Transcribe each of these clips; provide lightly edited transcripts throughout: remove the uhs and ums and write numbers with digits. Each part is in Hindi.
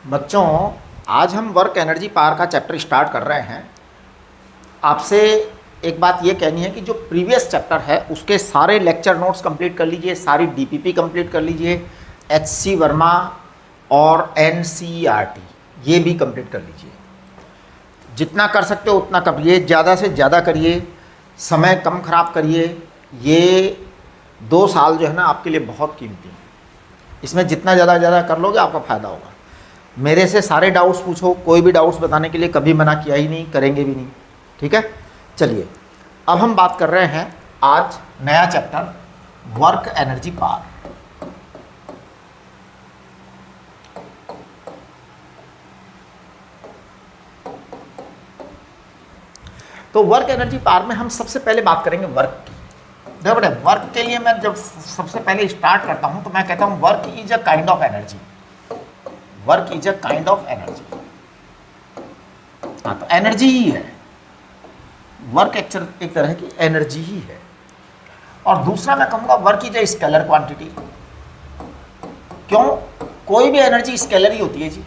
बच्चों, आज हम वर्क एनर्जी पावर का चैप्टर स्टार्ट कर रहे हैं। आपसे एक बात ये कहनी है कि जो प्रीवियस चैप्टर है उसके सारे लेक्चर नोट्स कंप्लीट कर लीजिए, सारी डीपीपी कंप्लीट कर लीजिए, एचसी वर्मा और एनसीईआरटी ये भी कंप्लीट कर लीजिए। जितना कर सकते हो उतना करिए, ज़्यादा से ज़्यादा करिए, समय कम खराब करिए। ये 2 साल जो है ना आपके लिए बहुत कीमती है। इसमें जितना ज़्यादा कर लोगे आपका फ़ायदा होगा। मेरे से सारे डाउट्स पूछो, कोई भी डाउट्स बताने के लिए कभी मना किया ही नहीं, करेंगे भी नहीं। ठीक है, चलिए अब हम बात कर रहे हैं आज नया चैप्टर वर्क एनर्जी पावर। तो वर्क एनर्जी पावर में हम सबसे पहले बात करेंगे वर्क की। देखो बेटा, वर्क के लिए मैं जब सबसे पहले स्टार्ट करता हूं तो मैं कहता हूं work is a kind of energy. Work is a kind of energy. हाँ, तो एनर्जी ही है वर्क, एक तरह की एनर्जी ही है। और दूसरा मैं कहूँगा work is a scalar quantity. क्यों? कोई भी एनर्जी स्केलर ही होती है जी।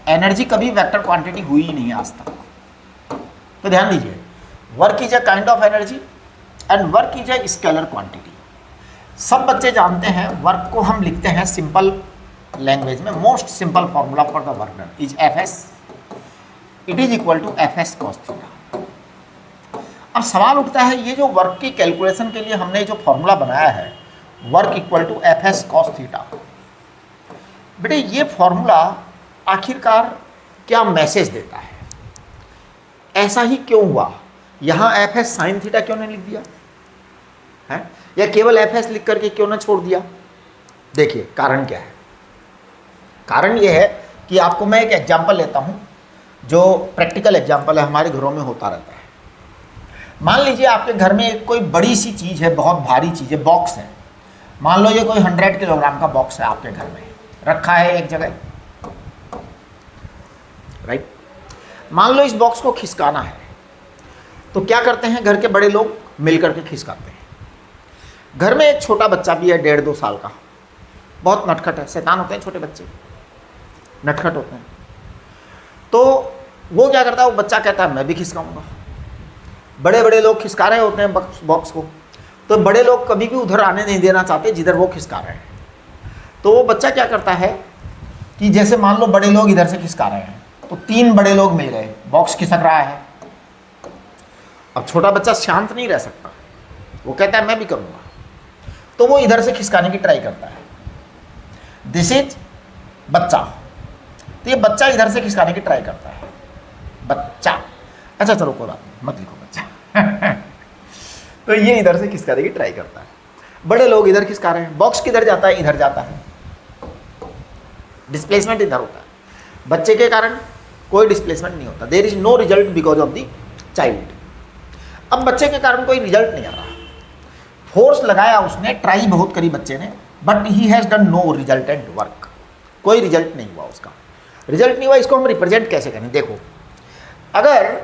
एनर्जी कभी वेक्टर क्वांटिटी हुई ही नहीं आज तक। तो ध्यान दीजिए, work is a kind of energy and work is a scalar quantity. सब बच्चे जानते हैं वर्क को हम लिखते हैं सिंपल लैंग्वेज में। Most simple formula for the work done is F S, it is equal to F S cos theta. अब सवाल उठता है, ये जो वर्क की कैलकुलेशन के लिए हमने जो फॉर्मूला बनाया है work equal to F S cos theta, बेटे ये फॉर्मूला आखिरकार क्या मैसेज देता है? ऐसा ही क्यों हुआ? यहाँ एफ एस साइन थीटा क्यों नहीं लिख दिया है, या केवल एफ एस लिख करके क्यों ना छोड़ दिया? देखिए कारण क्या है। कारण ये है कि आपको मैं एक एग्जांपल लेता हूँ जो प्रैक्टिकल एग्जांपल है, हमारे घरों में होता रहता है। मान लीजिए आपके घर में एक कोई बड़ी सी चीज़ है, बहुत भारी चीज़ है, बॉक्स है। मान लो ये कोई 100 किलोग्राम का बॉक्स है, आपके घर में रखा है एक जगह, राइट। मान लो इस बॉक्स को खिसकाना है, तो क्या करते हैं घर के बड़े लोग मिलकर के खिसकाते हैं। घर में एक छोटा बच्चा भी है 1.5-2 साल का, बहुत नटखट है, शैतान होते हैं छोटे बच्चे, नटखट होते हैं। तो वो क्या करता है, वो बच्चा कहता है मैं भी खिसकाऊंगा। बड़े बड़े लोग खिसका रहे होते हैं बॉक्स को, तो बड़े लोग कभी भी उधर आने नहीं देना चाहते जिधर वो खिसका रहे हैं। तो वो बच्चा क्या करता है कि जैसे मान लो बड़े लोग इधर से खिसका रहे हैं, तो 3 बड़े लोग मिल गए, बॉक्स खिसक रहा है। अब छोटा बच्चा शांत नहीं रह सकता, वो कहता है मैं भी करूँगा, तो वो इधर से खिसकाने की ट्राई करता है। दिस इज बच्चा। तो ये बच्चा इधर से खिसकाने की ट्राई करता है, बच्चा। अच्छा चलो कोई बात नहीं, मत लिखो बच्चा। तो ये इधर से खिसकाने की ट्राई करता है, बड़े लोग इधर खिसका रहे हैं, बॉक्स किधर जाता है, इधर जाता है, डिस्प्लेसमेंट इधर होता है। बच्चे के कारण कोई डिस्प्लेसमेंट नहीं होता, there is no result because of the child. अब बच्चे के कारण कोई रिजल्ट नहीं आ रहा, फोर्स लगाया उसने, ट्राई बहुत करी बच्चे ने, but he has done no resultant work. कोई रिजल्ट नहीं हुआ उसका, रिजल्ट नहीं हुआ। इसको हम रिप्रेजेंट कैसे करें? देखो, अगर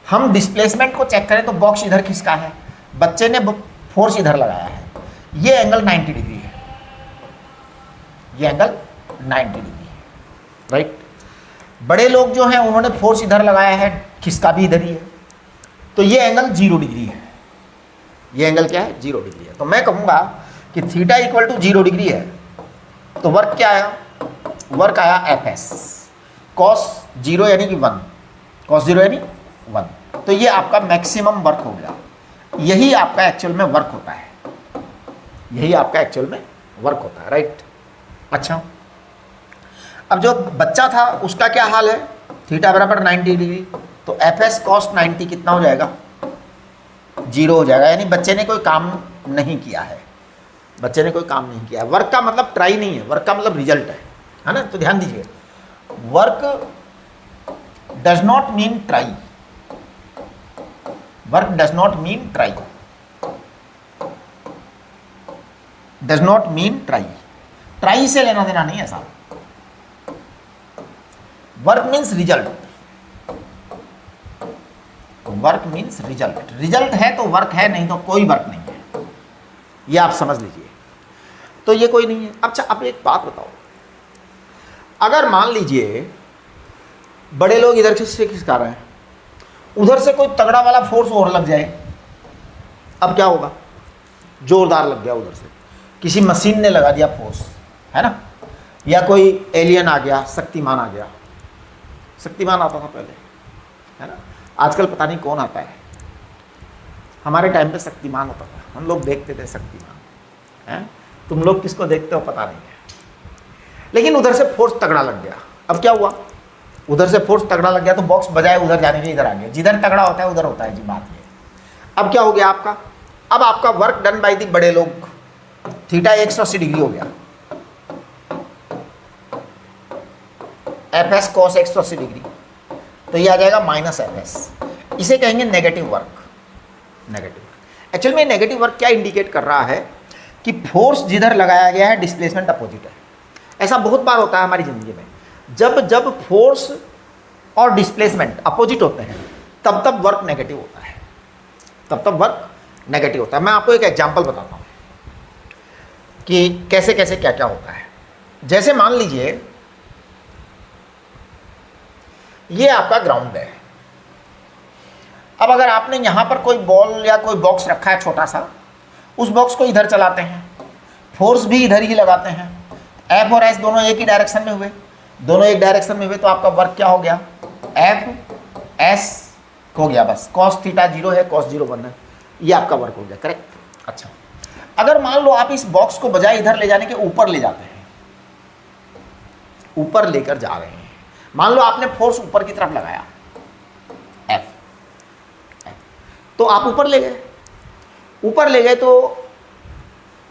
हम डिस्प्लेसमेंट को चेक करें तो बॉक्स इधर खिसका है, बच्चे ने फोर्स इधर लगाया है, ये एंगल 90 डिग्री है, ये एंगल 90 डिग्री है, राइट। बड़े लोग जो हैं उन्होंने फोर्स इधर लगाया है, खिसका भी इधर ही है, तो ये एंगल 0 डिग्री है। ये एंगल क्या है? 0 डिग्री है। तो मैं कहूँगा कि थीटा इक्वल टू 0 डिग्री है, तो वर्क क्या आया? वर्क आया एफ एस कॉस 0 यानी कि 1, कॉस 0 यानी 1। तो ये आपका मैक्सिमम वर्क हो गया। यही आपका एक्चुअल में वर्क होता है, यही आपका एक्चुअल में वर्क होता है, राइट। अच्छा, अब जो बच्चा था उसका क्या हाल है? थीटा बराबर 90 डिग्री, तो एफ एस कॉस 90 कितना हो जाएगा? 0 हो जाएगा। यानी बच्चे ने कोई काम नहीं किया है, बच्चे ने कोई काम नहीं किया है। वर्क का मतलब ट्राई नहीं है, वर्क का मतलब रिजल्ट है ना। तो ध्यान दीजिए, work does not mean try, work does not mean try, does not mean try. Try से लेना देना नहीं है साहब। Work means result, work means result. Result है तो वर्क है, नहीं तो कोई वर्क नहीं है, ये आप समझ लीजिए। तो ये कोई नहीं है। अच्छा अब एक बात बताओ, अगर मान लीजिए बड़े लोग इधर से खिसका रहे हैं, उधर से कोई तगड़ा वाला फोर्स और लग जाए, अब क्या होगा? जोरदार लग गया उधर से, किसी मशीन ने लगा दिया फोर्स, है ना, या कोई एलियन आ गया, शक्तिमान आ गया। शक्तिमान आता था पहले, है ना, आजकल पता नहीं कौन आता है। हमारे टाइम पे शक्तिमान होता था, हम लोग देखते थे शक्तिमान, हैं? तुम लोग किसको देखते हो पता नहीं है। लेकिन उधर से फोर्स तगड़ा लग गया, अब क्या हुआ? उधर से फोर्स तगड़ा लग गया तो बॉक्स बजाय उधर जाने के इधर आ गया, जिधर तगड़ा होता है उधर होता है जी, बात ये। अब क्या हो गया आपका? अब आपका वर्क डन बाय दी बड़े लोग, थीटा 180 डिग्री हो गया, एफ एस कॉस 180 डिग्री, तो ये आ जाएगा माइनस एफ एस। इसे कहेंगे नेगेटिव वर्क। नेगेटिव एक्चुअल में नेगेटिव वर्क क्या इंडिकेट कर रहा है कि फोर्स जिधर लगाया गया है डिस्प्लेसमेंट अपोजिट है। ऐसा बहुत बार होता है हमारी ज़िंदगी में, जब फोर्स और डिस्प्लेसमेंट अपोजिट होते हैं तब वर्क नेगेटिव होता है, तब वर्क नेगेटिव होता है। मैं आपको एक एग्जांपल बताता हूँ कि कैसे कैसे क्या क्या होता है। जैसे मान लीजिए ये आपका ग्राउंड है, अब अगर आपने यहाँ पर कोई बॉल या कोई बॉक्स रखा है छोटा सा, उस बॉक्स को इधर चलाते हैं, फोर्स भी इधर ही लगाते हैं, एफ और एस दोनों एक ही डायरेक्शन में हुए, दोनों एक डायरेक्शन में हुए, तो आपका वर्क क्या हो गया? एफ एस हो गया, बस कॉस थीटा 0 है, कॉस 0 1 है, ये आपका वर्क हो गया, करेक्ट। अच्छा, अगर मान लो आप इस बॉक्स को बजाय इधर ले जाने के ऊपर ले जाते हैं, ऊपर लेकर जा रहे हैं, मान लो आपने फोर्स ऊपर की तरफ लगाया एफ, तो आप ऊपर ले गए, ऊपर ले गए तो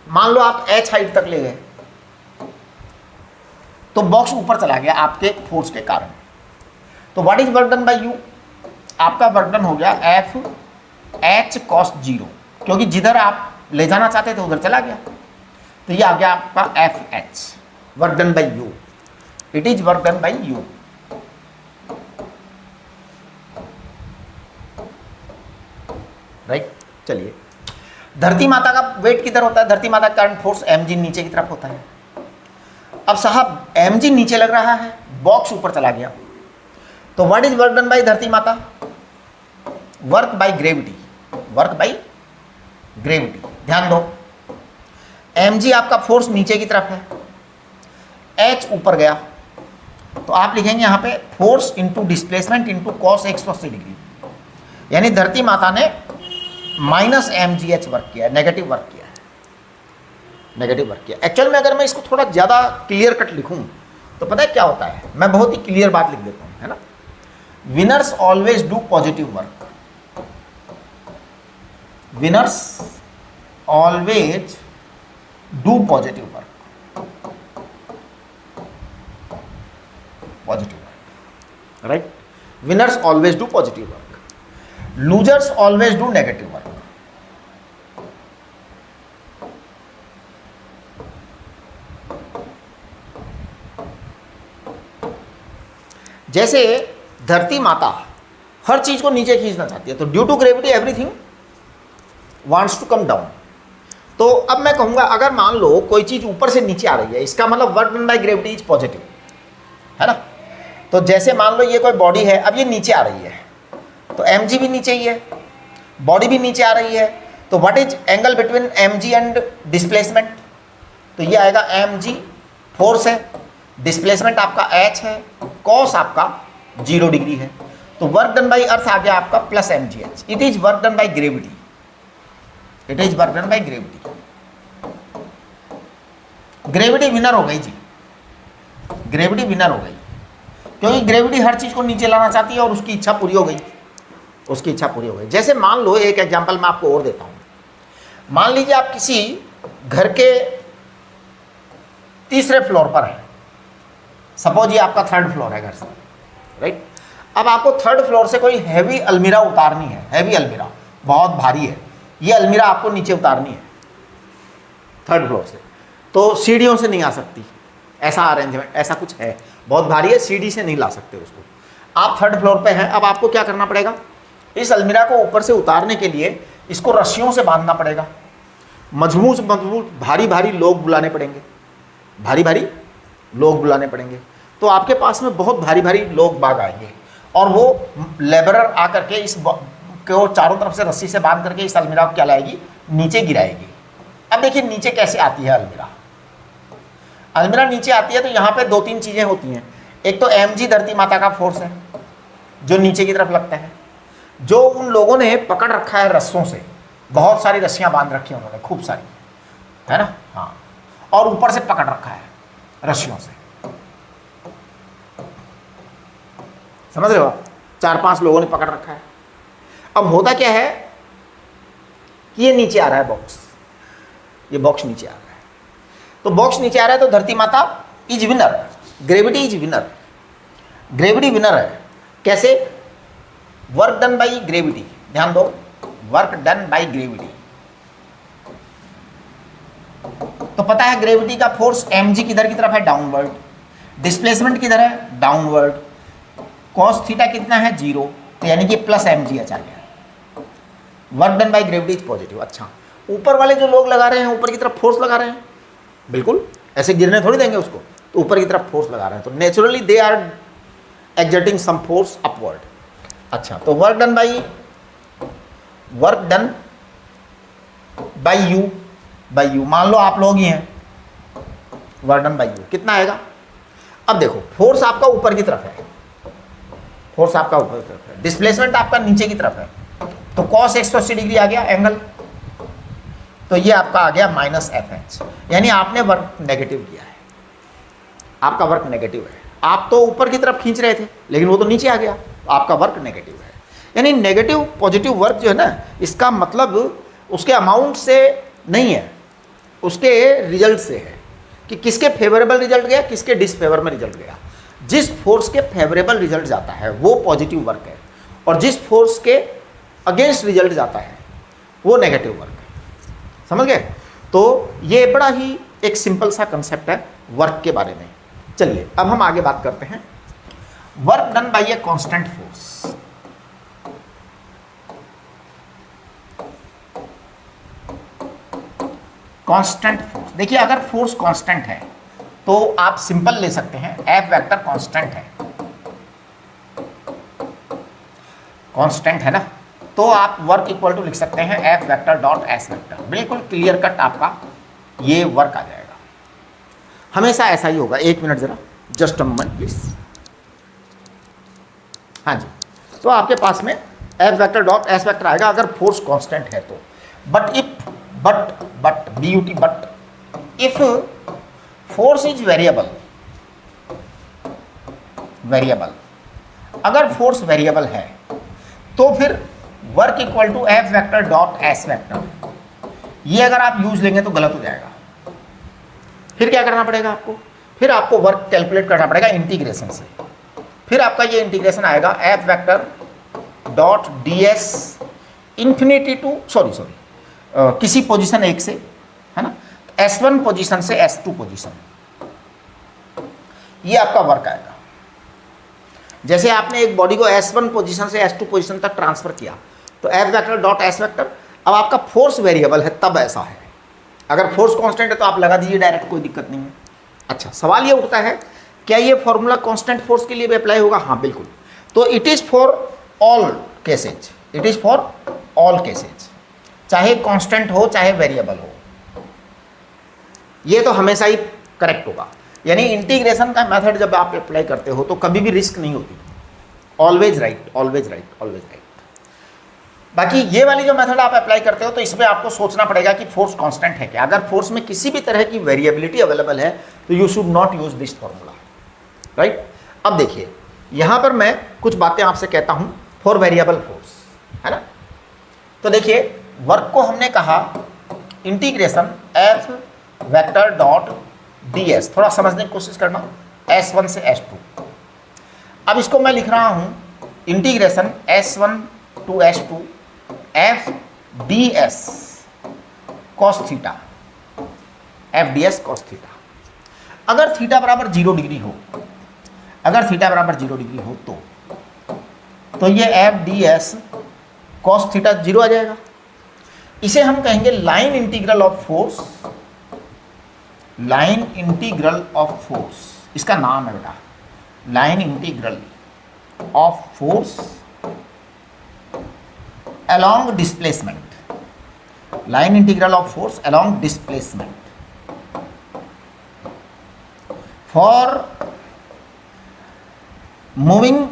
मान लो आप एच हाइट तक ले गए, तो बॉक्स ऊपर चला गया आपके फोर्स के कारण। तो what is work done bye you? आपका वर्क डन हो गया एफ एच कॉस 0, क्योंकि जिधर आप ले जाना चाहते थे उधर चला गया, तो ये आ गया आपका F H, work done bye you. It is work done bye you. Right, चलिए, धरती माता का वेट किधर होता है? धरती माता का करंट फोर्स mg नीचे की तरफ होता है। अब साहब mg नीचे लग रहा है, बॉक्स ऊपर चला गया, तो what is work done bye धरती माता? Work by gravity, work by gravity. ध्यान दो, mg आपका फोर्स नीचे की तरफ है, h ऊपर गया, तो आप लिखेंगे यहाँ पे force into displacement into cos 180 degree, यानी धरती माता ने माइनस mgh वर्क किया है, नेगेटिव वर्क किया है, नेगेटिव वर्क किया। एक्चुअल में अगर मैं इसको थोड़ा ज़्यादा क्लियर कट लिखूं तो पता है क्या होता है? मैं बहुत ही क्लियर बात लिख देता हूं, है ना। Winners always do positive work, winners always do positive work, positive work, right. Winners always do positive work, losers always do negative work. जैसे धरती माता हर चीज को नीचे खींचना चाहती है, तो due to gravity everything wants to come down. तो अब मैं कहूंगा अगर मान लो कोई चीज ऊपर से नीचे आ रही है, इसका मतलब work done by gravity is positive, है ना। तो जैसे मान लो ये कोई बॉडी है, अब ये नीचे आ रही है, तो mg भी नीचे ही है, बॉडी भी नीचे आ रही है, तो what is angle between mg and displacement? तो ये आएगा mg फोर्स है, डिस्प्लेसमेंट आपका h है, कॉस आपका 0 डिग्री है, तो वर्क डन बाय अर्थ आ गया आपका plus mgh। It is work done by gravity, it is work done by gravity. Gravity winner हो गई जी, ग्रेविटी विनर हो गई, क्योंकि ग्रेविटी हर चीज को नीचे लाना चाहती है और उसकी इच्छा पूरी हो गई, उसकी इच्छा पूरी हो गई। जैसे मान लो एक एग्जांपल मैं आपको और देता हूं, मान लीजिए आप किसी घर के तीसरे फ्लोर पर है, सपोज ये आपका 3rd फ्लोर है घर से, राइट। अब आपको 3rd फ्लोर से कोई हैवी अलमीरा उतारनी है, हैवी अलमीरा बहुत भारी है, ये अलमीरा आपको नीचे उतारनी है 3rd फ्लोर से, तो सीढ़ियों से नहीं आ सकती, ऐसा अरेंजमेंट, ऐसा कुछ है, बहुत भारी है, सीढ़ी से नहीं ला सकते उसको। आप 3rd फ्लोर पे हैं, अब आपको क्या करना पड़ेगा? इस अलमीरा को ऊपर से उतारने के लिए इसको रस्सियों से बांधना पड़ेगा, मजबूत मजबूत भारी भारी लोग बुलाने पड़ेंगे, भारी भारी लोग बुलाने पड़ेंगे। तो आपके पास में बहुत भारी भारी लोग बाग आएंगे और वो लेबरर आकर के इस को चारों तरफ से रस्सी से बांध करके इस अलमीरा को क्या लाएगी, नीचे गिराएगी। अब देखिए नीचे कैसे आती है अलमीरा। अलमीरा नीचे आती है तो यहाँ पे 2-3 चीज़ें होती हैं। एक तो mg धरती माता का फोर्स है जो नीचे की तरफ लगता है, जो उन लोगों ने पकड़ रखा है रस्सों से, बहुत सारी रस्सियाँ बांध रखी हैं उन्होंने, खूब सारी, है ना, हाँ, और ऊपर से पकड़ रखा है रस्सियों से, समझ रहे हो आप, 4-5 लोगों ने पकड़ रखा है। अब होता क्या है कि ये नीचे आ रहा है बॉक्स, ये बॉक्स नीचे आ रहा है, तो बॉक्स नीचे आ रहा है तो धरती माता is winner, gravity is winner, gravity winner है। कैसे? वर्क डन बाई ग्रेविटी, ध्यान दो, वर्क डन बाई ग्रेविटी। तो पता है ग्रेविटी का फोर्स mg किधर की तरफ है, डाउनवर्ड, डिस्प्लेसमेंट किधर है, डाउनवर्ड, cos थीटा कितना है 0, तो यानी कि प्लस mg आ गया। Work done by gravity is positive. अच्छा, ऊपर वाले जो लोग लगा रहे हैं, ऊपर की तरफ फोर्स लगा रहे हैं, बिल्कुल ऐसे गिरने थोड़ी देंगे उसको, तो ऊपर की तरफ फोर्स लगा रहे हैं, तो naturally they are exerting some force upward. अच्छा, तो वर्क डन बाई यू, मान लो आप लोग ही हैं, वर्क डन बाई यू कितना आएगा। अब देखो फोर्स आपका ऊपर की तरफ है, फोर्स आपका ऊपर की तरफ है, डिस्प्लेसमेंट आपका नीचे की तरफ है, तो cos 180 डिग्री आ गया एंगल, तो ये आपका आ गया -fh, यानी आपने वर्क नेगेटिव किया है, आपका वर्क नेगेटिव है। आप तो ऊपर की तरफ खींच रहे थे लेकिन वो तो नीचे आ गया, आपका वर्क नेगेटिव है। यानी नेगेटिव पॉजिटिव वर्क जो है ना, इसका मतलब उसके अमाउंट से नहीं है, उसके रिजल्ट से है कि किसके फेवरेबल रिजल्ट गया, किसके डिसफेवर में रिजल्ट गया। जिस फोर्स के फेवरेबल रिजल्ट जाता है वो पॉजिटिव वर्क है, और जिस फोर्स के अगेंस्ट रिजल्ट जाता है वो नेगेटिव वर्क है। समझ गए? तो ये बड़ा ही एक सिंपल सा कंसेप्ट है वर्क के बारे में। चलिए अब हम आगे बात करते हैं। Work done bye a constant force. Constant force, देखिए अगर फोर्स कांस्टेंट है तो आप सिंपल ले सकते हैं, एफ वेक्टर कांस्टेंट है, कांस्टेंट है ना, तो आप वर्क इक्वल टू लिख सकते हैं F vector dot S vector. बिल्कुल क्लियर कट आपका ये वर्क आ जाएगा, हमेशा ऐसा ही होगा। 1 मिनट जरा, जस्ट अ मोमेंट प्लीज। हाँ जी, तो आपके पास में F vector dot S vector आएगा अगर फोर्स कांस्टेंट है तो। But if if force is variable, अगर फोर्स वेरिएबल है तो फिर work equal to F vector dot S vector, ये अगर आप यूज लेंगे तो गलत हो जाएगा। फिर क्या करना पड़ेगा आपको, फिर आपको वर्क कैलकुलेट करना पड़ेगा इंटीग्रेशन से। फिर आपका ये इंटीग्रेशन आएगा F vector dot D S infinity to किसी पोजीशन 1 से, है ना, S1 पोजीशन से S2 पोजीशन, ये आपका वर्क आएगा। जैसे आपने एक बॉडी को S1 पोजीशन से S2 पोजीशन तक ट्रांसफर किया तो F vector dot S vector. अब आपका फोर्स वेरिएबल है तब ऐसा है, अगर फोर्स कांस्टेंट है तो आप लगा दीजिए डायरेक्ट, कोई दिक्कत नहीं है। अच्छा, सवाल ये उठता है क्या ये फॉर्मूला कांस्टेंट फोर्स के लिए भी अप्लाई होगा? हाँ बिल्कुल। तो it is for all cases, it is for all cases, चाहे कांस्टेंट हो चाहे वेरिएबल हो, ये तो हमेशा ही करेक्ट होगा। यानी इंटीग्रेशन का मेथड जब आप अप्लाई करते हो तो कभी भी रिस्क नहीं होती, always right, always right, always right. बाकी ये वाली जो मेथड आप अप्लाई करते हो तो इसमें आपको सोचना पड़ेगा कि फोर्स कांस्टेंट है क्या। अगर फोर्स में किसी भी तरह की वेरिएबिलिटी अवेलेबल है तो you should not use this formula, right. अब देखिए यहाँ पर मैं कुछ बातें आपसे कहता हूँ फॉर वेरिएबल फोर्स, है ना। तो देखिए वर्क को हमने कहा integration F vector dot D S, थोड़ा समझने की कोशिश करना, S1 से S2। अब इसको मैं लिख रहा हूँ integration S1 to S2 F D S cos theta, F D S cos theta. अगर थीटा बराबर 0 डिग्री हो, अगर थीटा बराबर 0 डिग्री हो तो ये F D S cos theta 0 आ जाएगा। इसे हम कहेंगे line integral of force, line integral of force इसका नाम है बेटा, line integral of force along displacement, line integral of force along displacement for moving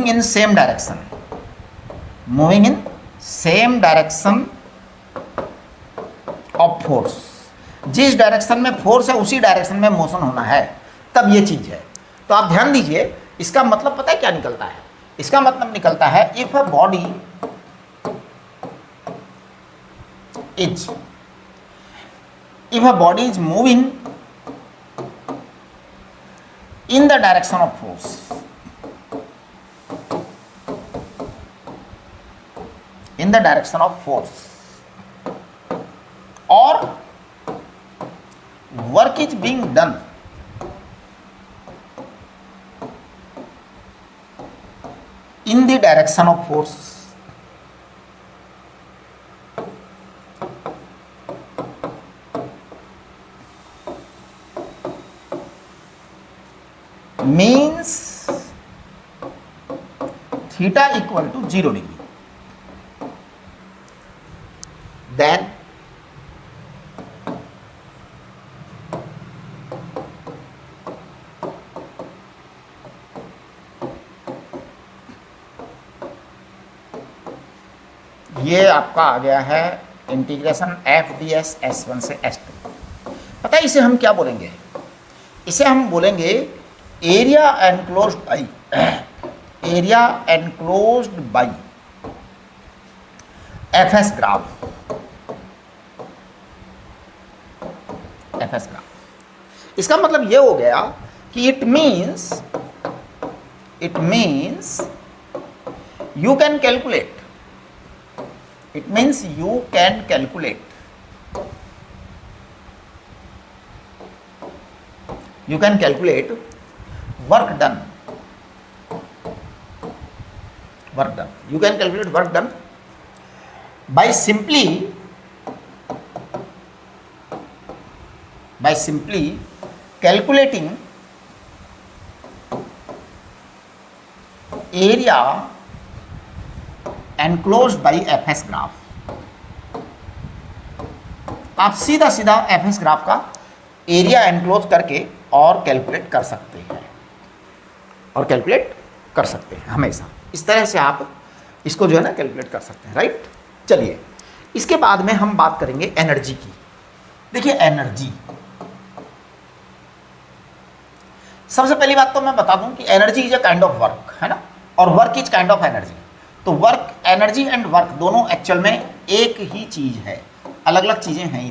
in same direction, moving in same direction of force, जिस डायरेक्शन में फोर्स है उसी डायरेक्शन में मोशन होना है, तब ये चीज है। तो आप ध्यान दीजिए, इसका मतलब पता है क्या निकलता है? इसका मतलब निकलता है if a body is moving in the direction of force, in the direction of force, or work is being done in the direction of force, means theta equal to 0 degree, then ये आपका आ गया है integration F D S S one से एस टू। पता है इसे हम क्या बोलेंगे? इसे हम बोलेंगे area enclosed by, area enclosed by F S graph, F S graph. इसका मतलब ये हो गया कि it means you can calculate, it means you can calculate work done, you can calculate work done by simply calculating area enclosed by F S graph. आप सीधा सीधा एफ एस ग्राफ का एरिया एनक्लोज करके और कैलकुलेट कर सकते हैं, हमेशा इस तरह से आप इसको जो है ना कैलकुलेट कर सकते हैं, राइट। चलिए इसके बाद में हम बात करेंगे एनर्जी की। देखिए एनर्जी, सबसे पहली बात तो मैं बता दूं कि energy is a kind of work, है ना, और work is kind of energy. तो वर्क, एनर्जी एंड वर्क दोनों एक्चुअल में एक ही चीज है, अलग अलग चीजें हैं ही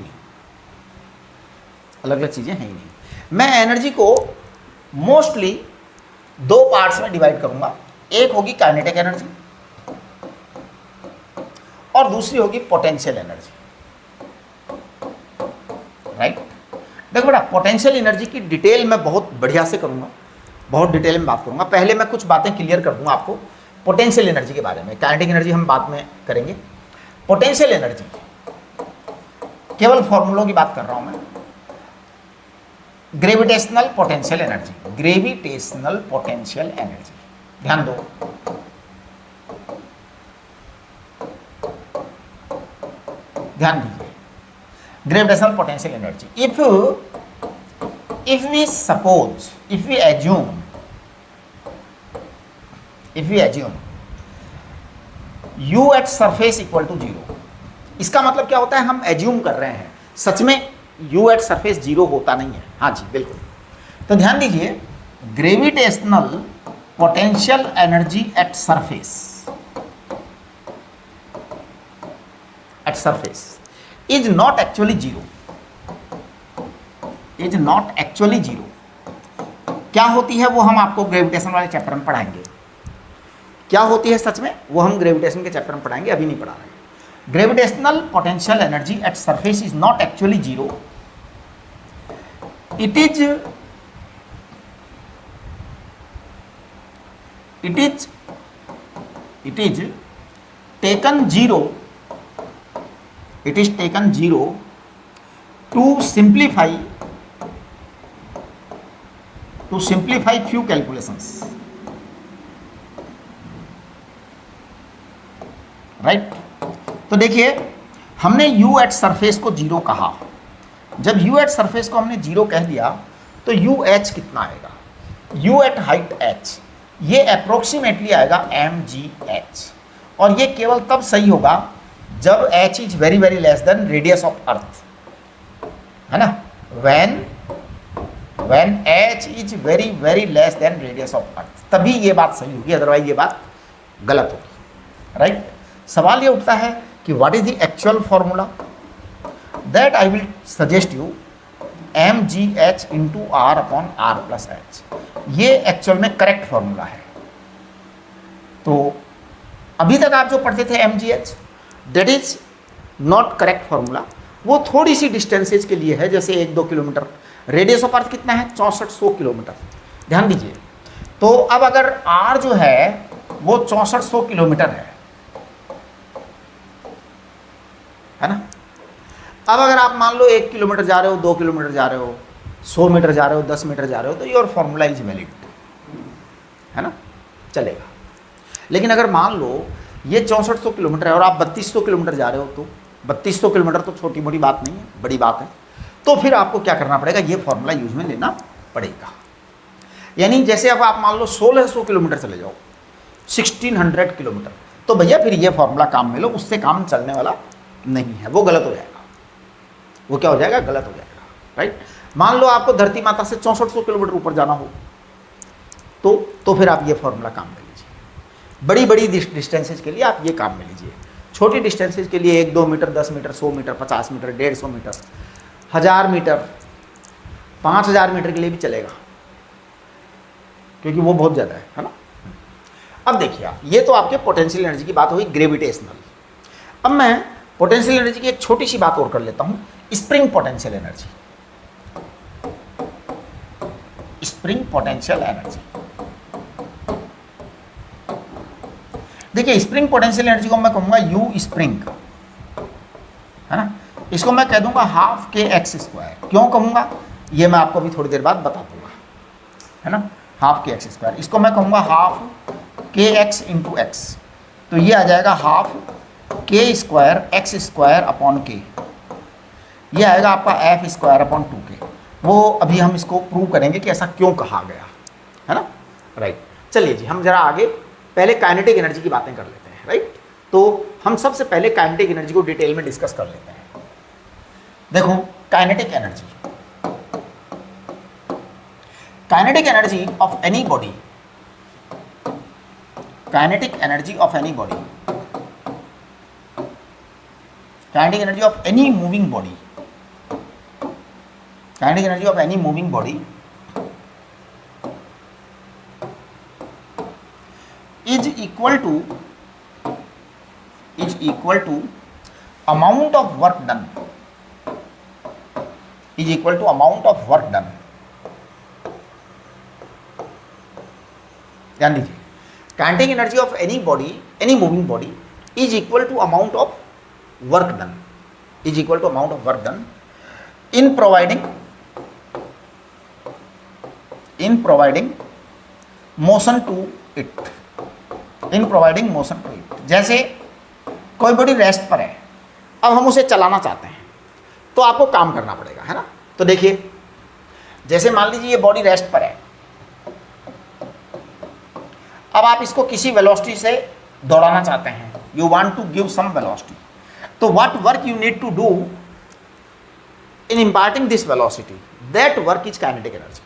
नहीं, मैं एनर्जी को मोस्टली दो पार्ट्स में डिवाइड करूंगा। एक होगी काइनेटिक एनर्जी और दूसरी होगी पोटेंशियल एनर्जी, राइट। देखो बेटा, पोटेंशियल एनर्जी की डिटेल में बहुत बढ़िया से करूंगा, बहुत डिटेल में बात करूंगा। पहले मैं कुछ बातें क्लियर कर दूंगा आपको पोटेंशियल एनर्जी के बारे में। काइनेटिक एनर्जी हम बाद में करेंगे। पोटेंशियल एनर्जी, केवल फॉर्मूलों की बात कर रहा हूं मैं। ग्रेविटेशनल पोटेंशियल एनर्जी, ध्यान दो। ध्यान दीजिए, gravitational potential energy. if we assume u at surface equal to 0, इसका मतलब क्या होता है? हम एज्यूम कर रहे हैं, सच में u at surface 0 होता नहीं है। हाँ जी बिल्कुल। तो ध्यान दीजिए, gravitational potential energy at surface is not actually zero. क्या होती है वो हम आपको ग्रेविटेशन वाले चैप्टर में पढ़ाएंगे। क्या होती है सच में वो हम ग्रेविटेशन के चैप्टर में पढ़ाएंगे, अभी नहीं पढ़ा रहे। Gravitational potential energy at surface is not actually zero, it is taken zero to to simplify few calculations, right. तो देखिए हमने u एट सरफेस को 0 कहा, जब u एट सरफेस को हमने 0 कह दिया तो UH कितना आएगा, u एट हाइट h, ये अप्रोक्सीमेटली आएगा mgh, और ये केवल तब सही होगा जब h is very very less than radius of earth, है ना, when h is very very less than radius of earth, तभी ये बात सही होगी, अदरवाइज ये बात गलत होगी, राइट। सवाल ये उठता है कि what is the actual formula, that I will suggest you mgh into r upon r plus h, ये एक्चुअल में करेक्ट फॉर्मूला है। तो अभी तक आप जो पढ़ते थे mgh, that is not correct formula, वो थोड़ी सी डिस्टेंसेज के लिए है, जैसे 1-2 किलोमीटर, रेडियस ऑफ अर्थ कितना है 6400 किलोमीटर, ध्यान दीजिए। तो अब अगर r जो है वो 6400 किलोमीटर है ना, अब अगर आप मान लो 1 किलोमीटर जा रहे हो, 2 किलोमीटर जा रहे हो, 100 मीटर जा रहे हो, 10 मीटर जा रहे हो, तो योर फॉर्मूला इज वैलिड, है ना, चलेगा। लेकिन अगर मान लो ये 6400 किलोमीटर है और आप 3200 किलोमीटर जा रहे हो, तो 3200 किलोमीटर तो छोटी मोटी बात नहीं है, बड़ी बात है, तो फिर आपको क्या करना पड़ेगा, ये फॉर्मूला यूज में लेना पड़ेगा। यानी जैसे अब आप मान लो 1600 किलोमीटर चले जाओ, 1600 किलोमीटर, तो भैया फिर ये फॉर्मूला काम में लो, उससे काम चलने वाला नहीं है, वो गलत हो जाएगा, वो क्या हो जाएगा, गलत हो जाएगा, राइट। मान लो आपको धरती माता से 6400 किलोमीटर ऊपर जाना हो, तो फिर आप ये फॉर्मूला काम में लीजिए। बड़ी बड़ी डिस्टेंसेज के लिए आप ये काम में लीजिए, छोटी डिस्टेंसेज के लिए 1-2 metre, 10 metre, 100 metre, 50 metre, 150 metre, 1000 metre, 5000 metre के लिए भी चलेगा, क्योंकि वो बहुत ज़्यादा है ना। अब देखिए ये तो आपके पोटेंशियल एनर्जी की बात हुई, ग्रेविटेशनल। अब मैं पोटेंशियल एनर्जी की एक छोटी सी बात और कर लेता हूं, spring potential energy. Spring potential energy, देखिए स्प्रिंग पोटेंशियल एनर्जी को मैं कहूंगा यू स्प्रिंग, है ना, इसको मैं कह दूंगा हाफ kx²। क्यों कहूंगा ये मैं आपको अभी थोड़ी देर बाद बता दूंगा, है ना, हाफ kx²। इसको मैं कहूंगा हाफ kx इंटू एक्स, तो ये आ जाएगा half k² x² upon k, ये आएगा आपका f² अपॉन 2k। वो अभी हम इसको प्रूव करेंगे कि ऐसा क्यों कहा गया, है ना, राइट। चलिए जी हम जरा आगे पहले काइनेटिक एनर्जी की बातें कर लेते हैं, राइट। तो हम सबसे पहले काइनेटिक एनर्जी को डिटेल में डिस्कस कर लेते हैं। देखो kinetic energy, kinetic energy of any body, kinetic energy of any body, kinetic energy of any moving body, kinetic energy of any moving body is equal to amount of work done, is equal to amount of work done। ध्यान दीजिए, kinetic energy of any body, any moving body is equal to amount of work done, is equal to amount of work done in providing motion to it, in providing motion to it। जैसे कोई बॉडी रेस्ट पर है, अब हम उसे चलाना चाहते हैं, तो आपको काम करना पड़ेगा, है ना। तो देखिए जैसे मान लीजिए ये बॉडी रेस्ट पर है, अब आप इसको किसी वेलोसिटी से दौड़ाना चाहते हैं, you want to give some velocity, तो what work you need to do in imparting this velocity, that work is kinetic energy,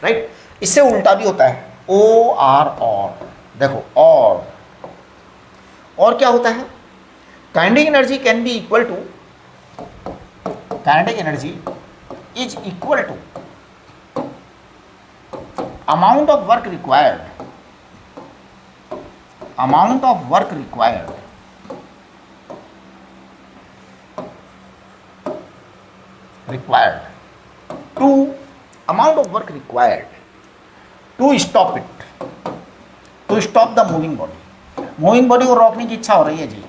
right। इससे उल्टा भी होता है, और देखो और क्या होता है, kinetic energy can be equal to, kinetic energy is equal to amount of work required, amount of work required to amount of work required to stop it, to stop the moving body। Moving body को रोकने की इच्छा हो रही है जी,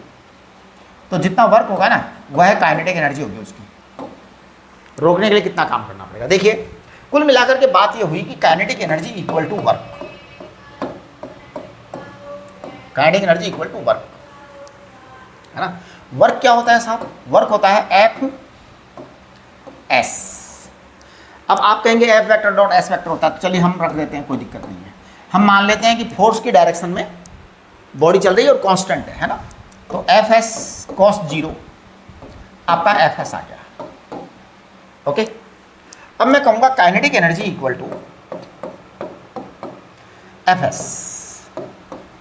तो जितना वर्क होगा ना वह काइनेटिक एनर्जी होगी उसकी, रोकने के लिए कितना काम करना पड़ेगा। देखिए कुल मिलाकर के बात ये हुई कि kinetic energy equal to work, kinetic energy equal to work, है ना। वर्क क्या होता है साहब? वर्क होता है एफ एस। अब आप कहेंगे F vector dot S vector होता है, तो चलिए हम रख देते हैं, कोई दिक्कत नहीं है। हम मान लेते हैं कि फोर्स की डायरेक्शन में बॉडी चल रही है और कांस्टेंट है ना। तो एफ एस कॉस 0 आपका एफ एस आ गया, ओके। अब मैं कहूँगा kinetic energy equal to F S,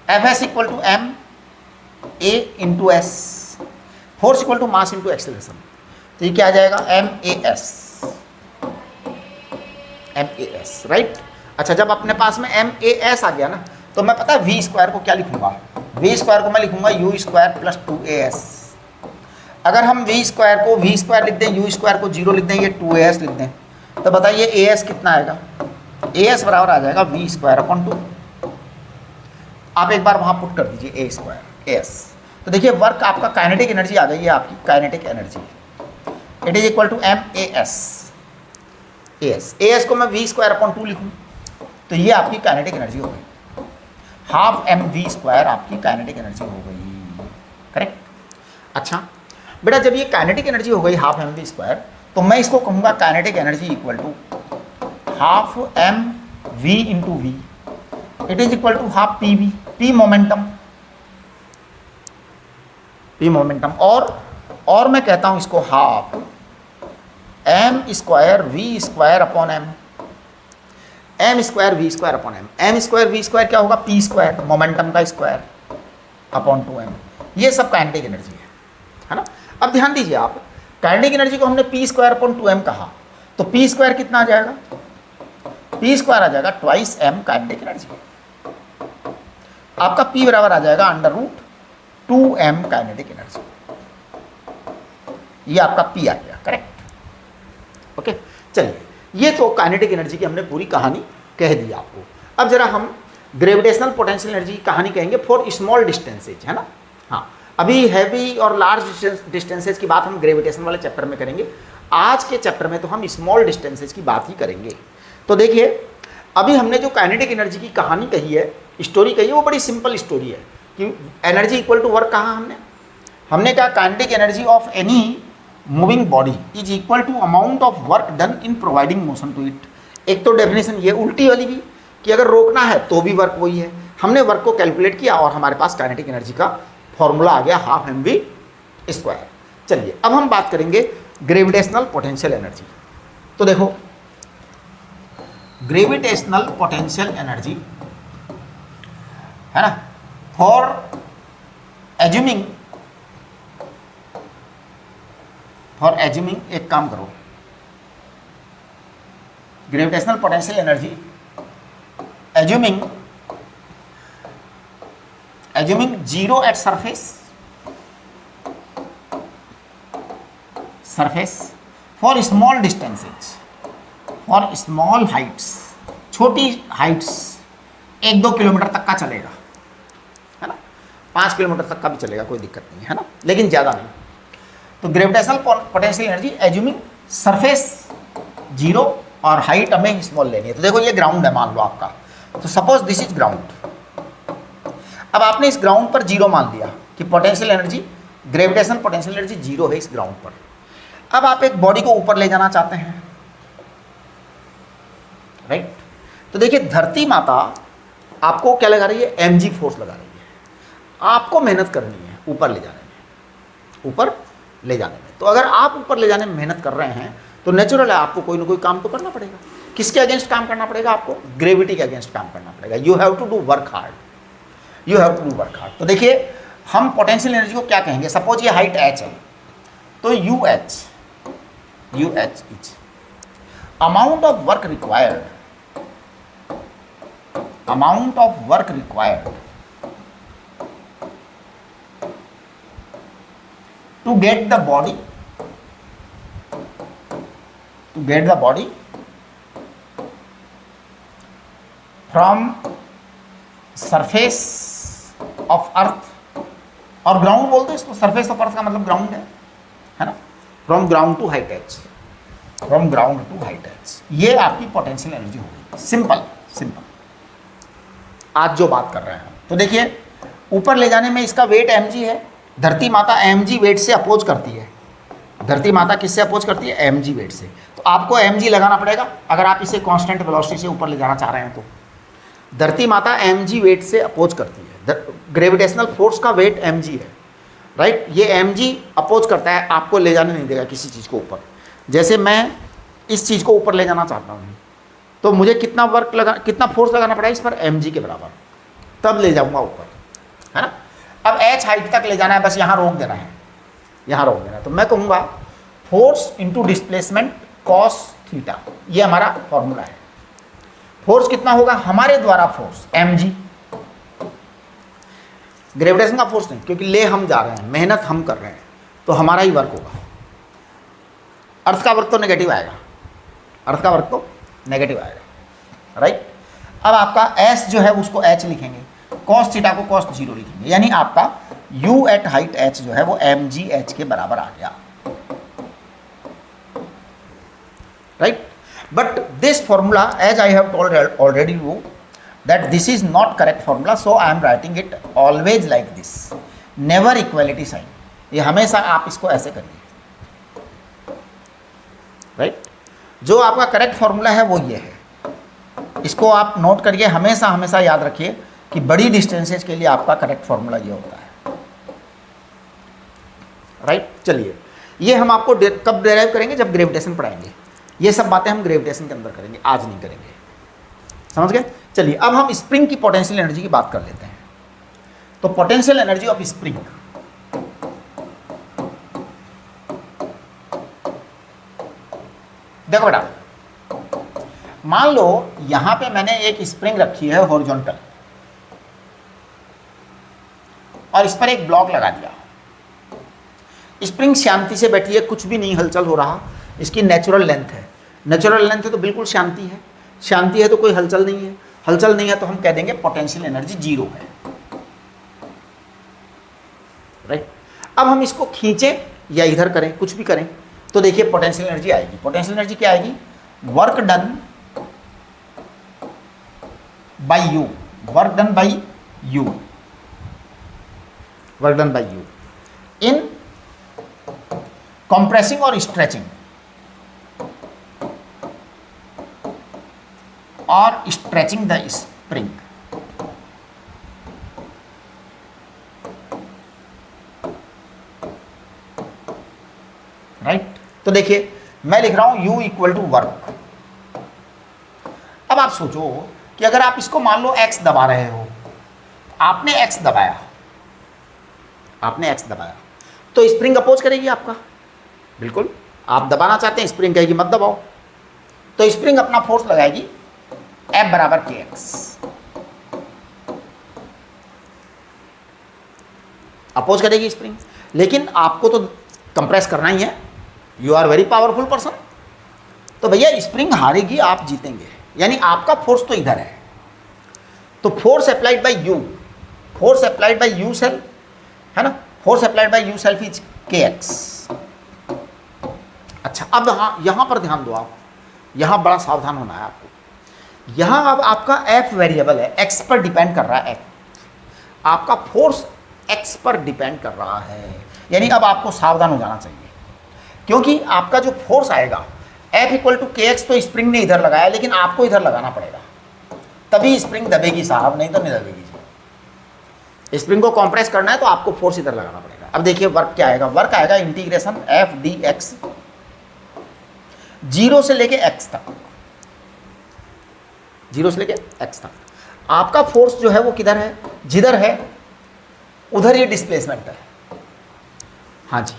F S equal to M A into S, force equal to mass into acceleration. तो ये क्या आ जाएगा? M A S, right. अच्छा, जब अपने पास में एम ए एस आ गया ना, तो मैं पता है वी स्क्वायर को क्या लिखूंगा? वी स्क्वायर को मैं लिखूंगा यू स्क्वायर प्लस 2as। अगर हम वी स्क्वायर को वी स्क्वायर लिख दें, यू स्क्वायर को 0 लिख दें, ये 2as लिख दें, तो बताइए as कितना आएगा? as बराबर आ जाएगा वी स्क्वायर अपॉन 2। आप एक बार वहाँ पुट कर दीजिए a स्क्वायर as। तो देखिए वर्क आपका काइनेटिक एनर्जी आ गई है, आपकी kinetic energy, it is equal to M A S को मैं वी स्क्वायर अपॉन 2 लिखूँ, तो ये आपकी काइनेटिक एनर्जी हो गई। हाफ एम वी स्क्वायर आपकी काइनेटिक एनर्जी हो गई, करेक्ट। अच्छा बेटा, जब ये काइनेटिक एनर्जी हो गई हाफ एम वी स्क्वायर, तो मैं इसको कहूँगा kinetic energy equal to half M V into V, it is equal to half P V, P momentum, P momentum. और मैं कहता हूँ इसको half M square V square upon M square V square upon M square V square क्या होगा? पी स्क्वायर, मोमेंटम का स्क्वायर अपॉन 2m। ये सब काइनेटिक एनर्जी है ना। अब ध्यान दीजिए आप, काइनेटिक एनर्जी को हमने पी स्क्वायर अपॉन 2m कहा, तो पी स्क्वायर कितना आ जाएगा? पी स्क्वायर आ जाएगा ट्वाइस एम काइनेटिक एनर्जी। आपका पी बराबर आ जाएगा under root 2m kinetic energy. ये आपका पी आ गया, करेक्ट, ओके। चलिए, ये तो काइनेटिक एनर्जी की हमने पूरी कहानी कह दी आपको। अब जरा हम ग्रेविटेशनल पोटेंशियल एनर्जी की कहानी कहेंगे फॉर स्मॉल डिस्टेंसेज, है ना। हाँ, अभी हैवी और लार्ज डिस्टेंसेज की बात हम ग्रेविटेशन वाले चैप्टर में करेंगे। आज के चैप्टर में तो हम स्मॉल डिस्टेंसेज की बात ही करेंगे। तो देखिए, अभी हमने जो काइनेटिक एनर्जी की कहानी कही है, स्टोरी कही है, वो बड़ी सिंपल स्टोरी है कि एनर्जी इक्वल टू वर्क कहा हमने कहा kinetic energy of any moving body is equal to amount of work done in providing motion to it. एक तो डेफिनेशन ये उल्टी वाली भी कि अगर रोकना है तो भी वर्क वही है। हमने वर्क को कैलकुलेट किया और हमारे पास काइनेटिक एनर्जी का फॉर्मूला आ गया हाफ एम वी स्क्वायर। चलिए, अब हम बात करेंगे ग्रेविटेशनल पोटेंशियल एनर्जी। तो देखो, ग्रेविटेशनल पोटेंशियल एनर्जी है ना, फॉर एज्यूमिंग एक काम करो, gravitational potential energy assuming 0 at surface for small distances, for small Heights, छोटी हाइट्स 1-2 किलोमीटर तक का चलेगा, है ना, 5 किलोमीटर तक का भी चलेगा, कोई दिक्कत नहीं है ना, लेकिन ज़्यादा नहीं। तो gravitational potential energy assuming surface 0 और हाइट हमें स्मॉल लेनी है। तो देखो, ये ग्राउंड है मान लो आपका, तो सपोज दिस इज ग्राउंड। अब आपने इस ग्राउंड पर 0 मान लिया कि potential energy, gravitational potential energy 0 है इस ग्राउंड पर। अब आप एक बॉडी को ऊपर ले जाना चाहते हैं, राइट। तो देखिए, धरती माता आपको क्या लगा रही है? mg फोर्स लगा रही है। आपको मेहनत करनी है ऊपर ले जाने में। तो अगर आप ऊपर ले जाने में मेहनत कर रहे हैं, तो नेचुरल है आपको कोई ना कोई काम तो करना पड़ेगा। किसके अगेंस्ट काम करना पड़ेगा? आपको ग्रेविटी के अगेंस्ट काम करना पड़ेगा। You have to do work hard. तो देखिए, हम पोटेंशियल एनर्जी को क्या कहेंगे? सपोज ये हाइट h है, तो UH is amount of work required to get the body from surface of earth, और ग्राउंड बोलते हैं इसको, सरफेस ऑफ अर्थ का मतलब ग्राउंड है ना, from ground to height h, from ground to height H. ये आपकी पोटेंशियल एनर्जी होगी। सिंपल सिंपल आज जो बात कर रहे हैं। तो देखिए ऊपर ले जाने में इसका वेट mg है। धरती माता mg वेट से अपोज करती है। धरती माता किससे अपोज करती है? mg वेट से। तो आपको mg लगाना पड़ेगा अगर आप इसे कांस्टेंट वेलोसिटी से ऊपर ले जाना चाह रहे हैं। तो धरती माता mg वेट से अपोज करती है। ग्रेविटेशनल फोर्स का वेट mg है, राइट। ये mg अपोज करता है, आपको ले जाने नहीं देगा किसी चीज़ को ऊपर। जैसे मैं इस चीज़ को ऊपर ले जाना चाहता हूँ तो मुझे कितना फोर्स लगाना पड़ेगा इस पर? mg के बराबर, तब ले जाऊंगा ऊपर, है ना। अब h हाइट तक ले जाना है, बस यहाँ रोक देना है, यहाँ रोक देना है। तो मैं कहूँगा force into displacement cos theta, ये हमारा फॉर्मूला है। फोर्स कितना होगा? हमारे द्वारा फोर्स mg, ग्रेविटेशन का फोर्स नहीं, क्योंकि ले हम जा रहे हैं, मेहनत हम कर रहे हैं, तो हमारा ही वर्क होगा। अर्थ का वर्क तो नेगेटिव आएगा, अर्थ का वर्क तो नेगेटिव आएगा, राइट। अब आपका s जो है उसको h लिखेंगे, cos थीटा को cos 0 लिखेंगे, यानी आपका u एट हाइट h जो है वो mg h के बराबर आ गया, right. But this formula as I have told already you that this is not correct formula, so I am writing it always like this, never equality sign। ये हमेशा आप इसको ऐसे करिए, राइट। जो आपका करेक्ट फॉर्मूला है वो ये है, इसको आप नोट करिए, हमेशा हमेशा याद रखिए कि बड़ी डिस्टेंसेज के लिए आपका करेक्ट फॉर्मूला ये होता है, राइट। चलिए ये हम आपको कब डेराइव करेंगे? जब ग्रेविटेशन पढ़ाएंगे। ये सब बातें हम ग्रेविटेशन के अंदर करेंगे, आज नहीं करेंगे, समझ गए। चलिए अब हम स्प्रिंग की पोटेंशियल एनर्जी की बात कर लेते हैं। तो पोटेंशियल एनर्जी ऑफ स्प्रिंग, देखो बेटा, मान लो यहां पे मैंने एक स्प्रिंग रखी है हॉरिजॉन्टल, और इस पर एक ब्लॉक लगा दिया। स्प्रिंग शांति से बैठी है, कुछ भी नहीं हलचल हो रहा, इसकी नेचुरल लेंथ है। नेचुरल लेंथ है तो बिल्कुल शांति है, शांति है तो कोई हलचल नहीं है, हलचल नहीं है तो हम कह देंगे पोटेंशियल एनर्जी 0 है, राइट। अब हम इसको खींचें या इधर करें, कुछ भी करें, तो देखिए पोटेंशियल एनर्जी आएगी। पोटेंशियल एनर्जी क्या आएगी? Work done bye you, work done bye you, work done bye you in compressing और स्ट्रेचिंग और स्ट्रेचिंग द स्प्रिंग, राइट। तो देखिए मैं लिख रहा हूं u इक्वल टू वर्क। अब आप सोचो कि अगर आप इसको मान लो x दबा रहे हो, आपने x दबाया, आपने x दबाया, तो स्प्रिंग अपोज करेगी आपका, बिल्कुल। आप दबाना चाहते हैं, स्प्रिंग कहेगी मत दबाओ, तो स्प्रिंग अपना फोर्स लगाएगी F बराबर kx, अपोज करेगी स्प्रिंग। लेकिन आपको तो कंप्रेस करना ही है, you are very powerful person, तो भैया स्प्रिंग हारेगी, आप जीतेंगे, यानी आपका फोर्स तो इधर है। तो force applied by you, force applied by you self, है ना, force applied by you self is kx। अच्छा अब यहां पर ध्यान दो, आप यहां बड़ा सावधान होना है आपको। यहां अब आपका f वेरिएबल है, x पर डिपेंड कर रहा है, आपका फोर्स x पर डिपेंड कर रहा है, यानी अब आपको सावधान हो जाना चाहिए, क्योंकि आपका जो फोर्स आएगा F इक्वल टू kx, तो स्प्रिंग ने इधर लगाया, लेकिन आपको इधर लगाना पड़ेगा, तभी स्प्रिंग दबेगी साहब, नहीं तो नहीं दबेगी। स्प्रिंग को कंप्रेस करना है तो आपको फोर्स इधर लगाना पड़ेगा। अब देखिए वर्क क्या आएगा, वर्क आएगा इंटीग्रेशन f dx, 0 से लेके x तक, 0 से लेके x तक। आपका फोर्स जो है वो किधर है? जिधर है उधर ये डिस्प्लेसमेंट है, हाँ जी,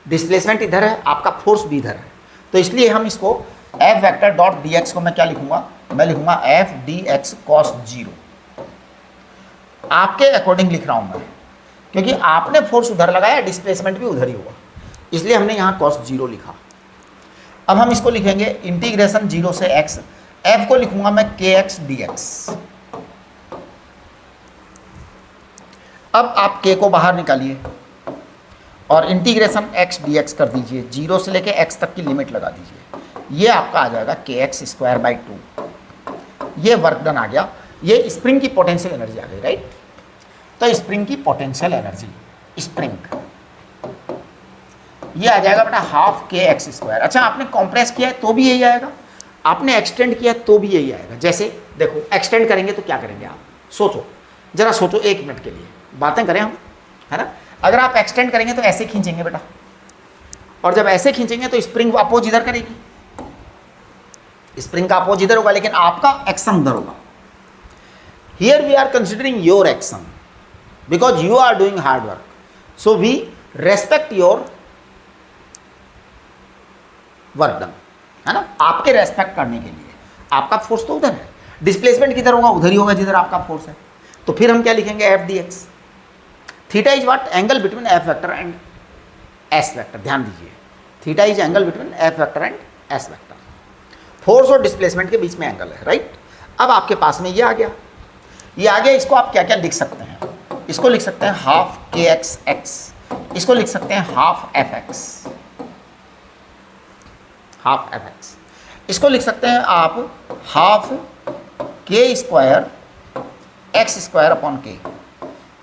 डिस्प्लेसमेंट इधर है, आपका फोर्स भी इधर है। तो इसलिए हम इसको f वेक्टर डॉट dx को मैं क्या लिखूंगा? मैं लिखूंगा f dx cos 0, आपके अकॉर्डिंग लिख रहा हूं मैं, क्योंकि आपने फोर्स उधर लगाया, डिस्प्लेसमेंट भी उधर ही हुआ, इसलिए हमने यहाँ cos 0 लिखा। अब हम इसको लिखेंगे इंटीग्रेशन 0 से x, f को लिखूंगा मैं kx dx। अब आप k को बाहर निकालिए और इंटीग्रेशन x dx कर दीजिए, 0 से लेके x तक की लिमिट लगा दीजिए। ये आपका आ जाएगा kx²/2। ये वर्क डन आ गया, ये स्प्रिंग की पोटेंशियल एनर्जी आ गई, राइट। तो स्प्रिंग की पोटेंशियल एनर्जी, स्प्रिंग, ये आ जाएगा बेटा हाफ kx²। अच्छा, आपने कॉम्प्रेस किया है तो भी यही आएगा, आपने एक्सटेंड किया तो भी यही आएगा। जैसे देखो, एक्सटेंड करेंगे तो क्या करेंगे आप, सोचो जरा, सोचो 1 मिनट के लिए, बातें करें हम, है ना। अगर आप एक्सटेंड करेंगे तो ऐसे खींचेंगे बेटा, और जब ऐसे खींचेंगे तो स्प्रिंग अपोज इधर करेगी, स्प्रिंग का अपोज इधर होगा, लेकिन आपका एक्शन उधर होगा। Here we are considering your action because you are doing hard work, so we respect your work done, है ना। आपके रेस्पेक्ट करने के लिए, आपका फोर्स तो उधर है, डिस्प्लेसमेंट किधर होगा, उधर ही होगा जिधर आपका फोर्स है। तो फिर हम क्या लिखेंगे, F D x. Theta is what, angle between F vector and S vector. ध्यान दीजिए, theta is angle between F vector and S vector. Force और डिस्प्लेसमेंट के बीच में एंगल है, राइट। अब आपके पास में ये आ गया, ये आ गया। इसको आप क्या क्या लिख सकते हैं, इसको लिख सकते हैं हाफ kx(x), इसको लिख सकते हैं हाफ fx, हाफ fx, इसको लिख सकते हैं आप हाफ k²(x²)/k,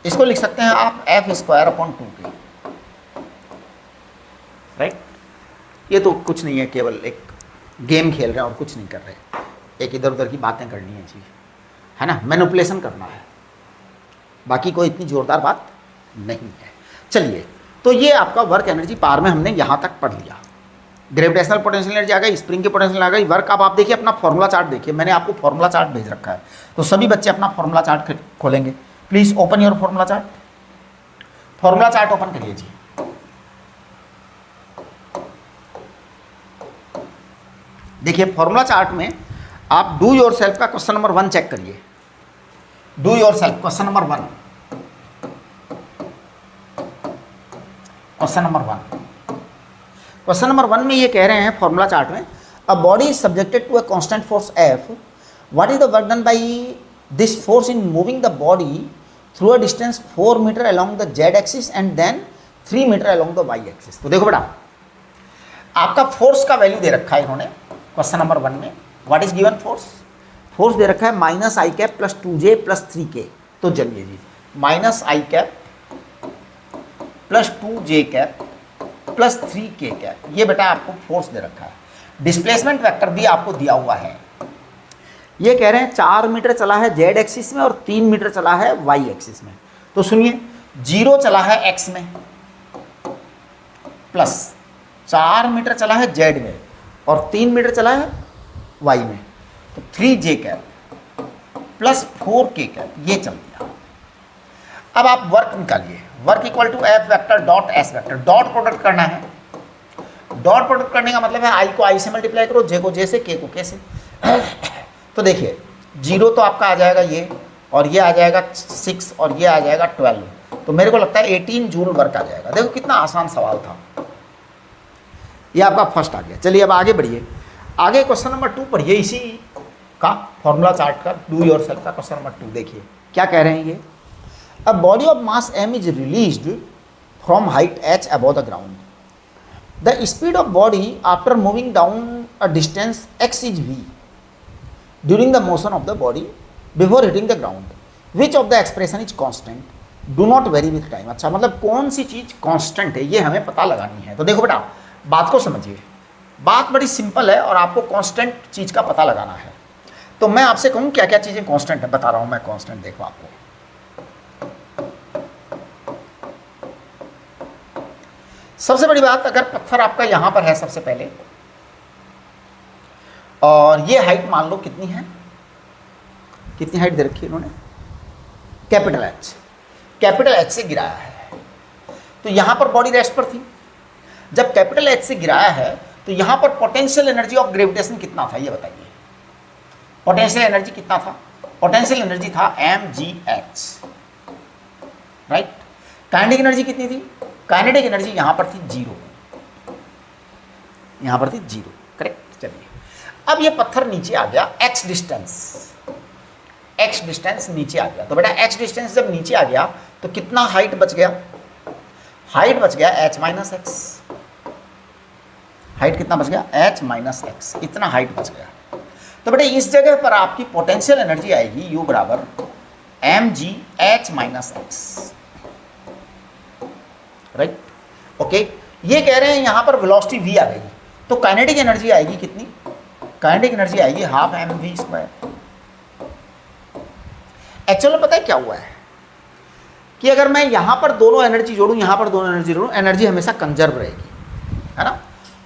इसको लिख सकते हैं आप f²/2k, राइट। ये तो कुछ नहीं है, केवल एक गेम खेल रहे हैं और कुछ नहीं कर रहे, एक इधर उधर की बातें करनी है जी, है ना, मैनिपुलेशन करना है, बाकी कोई इतनी जोरदार बात नहीं है। चलिए, तो ये आपका वर्क एनर्जी पावर में हमने यहाँ तक पढ़ लिया। ग्रेविटेशनल पोटेंशियल एनर्जी आ गई, स्प्रिंग की पोटेंशियल आ गई, वर्क। अब आप देखिए अपना फॉर्मूला चार्ट देखिए, मैंने आपको फॉर्मूला चार्ट भेज रखा है, तो सभी बच्चे अपना फॉर्मूला चार्ट खोलेंगे। Please open your formula chart, formula chart open करिए जी। देखिए फॉर्मूला चार्ट में आप डू योर सेल्फ का क्वेश्चन नंबर 1 चेक करिए। Do yourself question number 1, question number 1, question number 1 में ये कह रहे हैं फॉर्मूला चार्ट में, a body is subjected to a constant force F, what is the work done by this force in moving the body through a distance 4 metre along the Z axis and then 3 metre along the Y axis. तो देखो बेटा, आपका फोर्स का वैल्यू दे रखा है इन्होंने क्वेश्चन नंबर 1 में। What is given force, force दे रखा है -i + 2j + 3k। तो चलिए जी, -i + 2j + 3k, ये बेटा आपको फोर्स दे रखा है। डिस्प्लेसमेंट वेक्टर भी आपको दिया हुआ है, ये कह रहे हैं 4 मीटर चला है Z एक्सिस में और 3 मीटर चला है Y एक्सिस में। तो सुनिए, 0 चला है X में प्लस 4 मीटर चला है Z में और 3 मीटर चला है Y में, तो 3j + 4k ये चल दिया। अब आप वर्क निकालिए, work equal to F vector dot S vector, dot product करना है। डॉट प्रोडक्ट करने का मतलब है I को I से मल्टीप्लाई करो, J को J से, K को K से। तो देखिए 0 तो आपका आ जाएगा ये, और ये आ जाएगा 6 और ये आ जाएगा 12, तो मेरे को लगता है 18 जूल वर्क आ जाएगा। देखो कितना आसान सवाल था, ये आपका फर्स्ट आ गया। चलिए अब आगे बढ़िए, आगे क्वेश्चन नंबर 2 पढ़िए, इसी का फॉर्मूला चार्ट का डू योर सेल्फ का क्वेश्चन नंबर 2 देखिए क्या कह रहे हैं ये। A body of mass m is released from height h above the ground, the speed of body after moving down a distance x is v during the motion of the body before hitting the ground, which of the expression is constant, do not vary with time. अच्छा, मतलब कौन सी चीज़ कॉन्स्टेंट है, ये हमें पता लगानी है। तो देखो बेटा, बात को समझिए, बात बड़ी सिंपल है और आपको कांस्टेंट चीज़ का पता लगाना है। तो मैं आपसे कहूँ क्या क्या चीज़ें कांस्टेंट है, बता रहा हूँ मैं कांस्टेंट। देखो आपको सबसे बड़ी बात, अगर पत्थर आपका यहाँ पर है सबसे पहले, और ये हाइट मान लो कितनी है, कितनी हाइट दे रखी है इन्होंने, कैपिटल H, कैपिटल H से गिराया है, तो यहाँ पर बॉडी रेस्ट पर थी। जब कैपिटल H से गिराया है तो यहाँ पर पोटेंशियल एनर्जी ऑफ ग्रेविटेशन कितना था, ये बताइए। पोटेंशियल एनर्जी कितना था, पोटेंशियल एनर्जी था mgh, राइट। काइनेटिक एनर्जी कितनी थी, काइनेटिक एनर्जी यहाँ पर थी 0, यहाँ पर थी 0, करेक्ट। चलिए अब ये पत्थर नीचे आ गया, x डिस्टेंस नीचे आ गया। तो बेटा x डिस्टेंस जब नीचे आ गया तो कितना हाइट बच गया, हाइट बच गया h - x, हाइट कितना बच गया, h माइनस एक्स, इतना हाइट बच गया। तो बेटे इस जगह पर आपकी पोटेंशियल एनर्जी आएगी U बराबर mg h minus x, right. Okay, ये कह रहे हैं यहाँ पर वेलोसिटी v आ गई, तो काइनेटिक एनर्जी आएगी कितनी, काइनेटिक एनर्जी आएगी half M V square. Actual में पता है क्या हुआ है कि अगर मैं यहाँ पर दोनों एनर्जी जोड़ूँ, यहाँ पर दोनों एनर्जी जोड़ूँ, एनर्जी हमेशा कंजर्व रहेगी, है ना।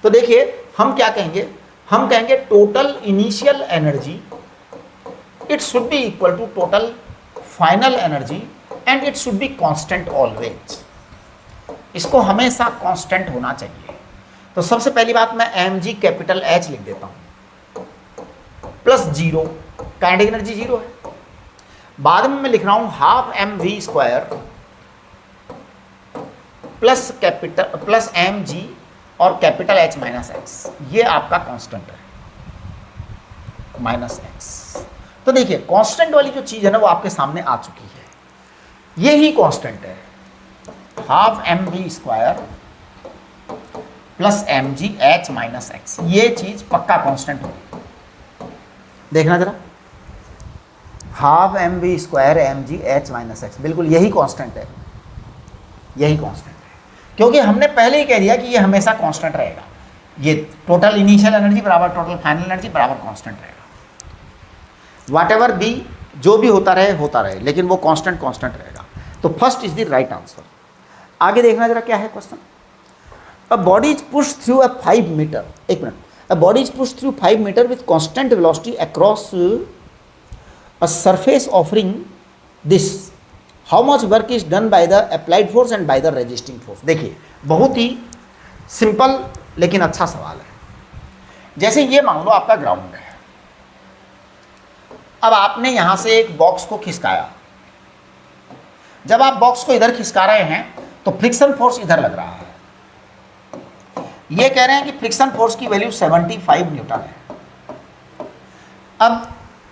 तो देखिए हम क्या कहेंगे, हम कहेंगे total initial energy it should be equal to total final energy and it should be constant always. इसको हमेशा कांस्टेंट होना चाहिए। तो सबसे पहली बात मैं एम जी कैपिटल एच लिख देता हूँ plus zero, kinetic energy zero है। बाद में मैं लिख रहा हूँ half M V square plus capital plus M G और कैपिटल एच माइनस एक्स, ये आपका कांस्टेंट है माइनस एक्स। तो देखिए कांस्टेंट वाली जो चीज़ है ना वो आपके सामने आ चुकी है, ये ही कांस्टेंट है half M V square plus M G H minus X, ये चीज़ पक्का कांस्टेंट होगी। देखना जरा, half M V square M G H minus X, बिल्कुल यही कांस्टेंट है, यही कांस्टेंट है, क्योंकि हमने पहले ही कह दिया कि ये हमेशा कांस्टेंट रहेगा। ये टोटल इनिशियल एनर्जी बराबर टोटल फाइनल एनर्जी बराबर कांस्टेंट रहेगा। वाट एवर बी, जो भी होता रहे, लेकिन वो कांस्टेंट रहेगा। तो first is the right answer. आगे देखना जरा क्या है question. A body is push through a 5 metre, एक minute, a body is push through 5 metre with constant velocity across a surface offering this, how much work is done by the applied force and by the resisting force. देखिए बहुत ही सिंपल लेकिन अच्छा सवाल है। जैसे ये मान लो आपका ग्राउंड है, अब आपने यहां से एक बॉक्स को खिसकाया, जब आप बॉक्स को इधर खिसका रहे हैं तो फ्रिक्शन फोर्स इधर लग रहा है। ये कह रहे हैं कि फ्रिक्शन फोर्स की वैल्यू 75 न्यूटन है। अब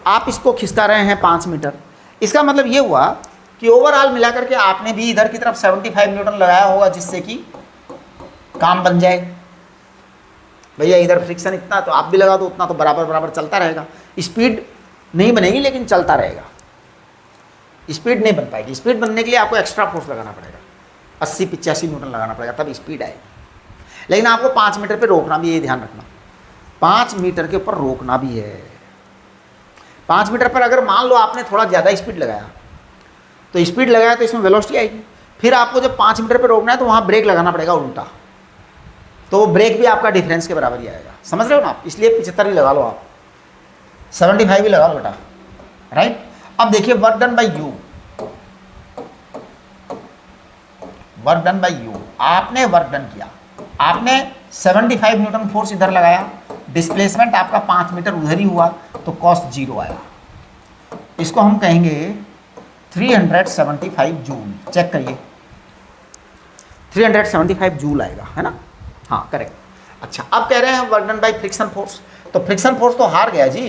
आप इसको खिसका रहे हैं 5 मीटर, इसका मतलब ये हुआ कि ओवरऑल मिलाकर के आपने भी इधर की तरफ 75 न्यूटन लगाया होगा, जिससे कि काम बन जाए। भैया इधर फ्रिक्शन इतना, तो आप भी लगा दो उतना, तो बराबर बराबर चलता रहेगा। स्पीड नहीं बनेगी लेकिन चलता रहेगा। स्पीड नहीं बन पाएगी, स्पीड बनने के लिए आपको एक्स्ट्रा फोर्स लगाना पड़ेगा, 80-85 न्यूटन लगाना पड़ेगा, तब स्पीड आएगी। लेकिन आपको 5 मीटर पे रोकना भी है, ये ध्यान रखना, 5 मीटर के ऊपर रोकना भी है। 5 मीटर पर अगर मान लो आपने थोड़ा ज़्यादा स्पीड लगाया, तो स्पीड लगाया तो इसमें वेलोसिटी आएगी, फिर आपको जब 5 मीटर पर रोकना है तो वहाँ ब्रेक लगाना पड़ेगा उल्टा, तो ब्रेक भी आपका डिफरेंस के बराबर ही आएगा। समझ रहे हो ना आप, इसलिए 75 ही लगा लो, आप 75 ही लगा लो बेटा, राइट। अब देखिए work done bye you, work done bye you, आपने वर्क डन किया, आपने 75 न्यूटन फोर्स इधर लगाया, डिस्प्लेसमेंट आपका 5 मीटर उधर ही हुआ, तो कॉस्ट 0 आया। इसको हम कहेंगे 375 जूल। चेक करिए, 375 जूल आएगा, है ना, हाँ करेक्ट। अच्छा अब कह रहे हैं work done by friction force, तो फ्रिक्शन फोर्स तो हार गया जी,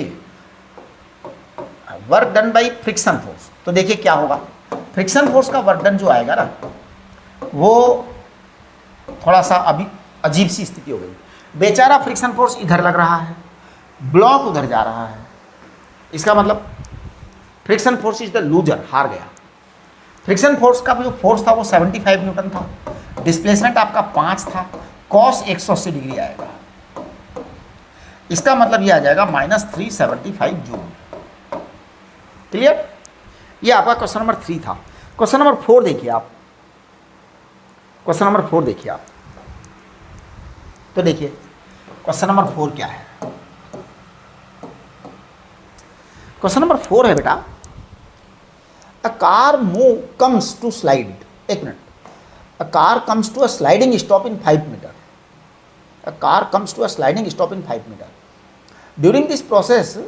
work done by friction force. तो देखिए क्या होगा, फ्रिक्शन फोर्स का वर्क डन जो आएगा ना, वो थोड़ा सा अभी अजीब सी स्थिति हो गई। बेचारा फ्रिक्शन फोर्स इधर लग रहा है, ब्लॉक उधर जा रहा है, इसका मतलब friction force is the loser, हार गया। फ्रिक्शन फोर्स का जो फोर्स था वो 75 न्यूटन था, डिस्प्लेसमेंट आपका 5 था, कॉस 180 डिग्री आएगा, इसका मतलब ये आ जाएगा -375 जूल। क्लियर, ये आपका क्वेश्चन नंबर 3 था। क्वेश्चन नंबर 4 देखिए आप, क्वेश्चन नंबर 4 देखिए आप, तो देखिए क्वेश्चन नंबर 4 क्या है। क्वेश्चन नंबर 4 है बेटा, a car move comes to slide, एक minute, a car comes to a sliding stop in 5 metre, a car comes to a sliding stop in 5 metre, during this process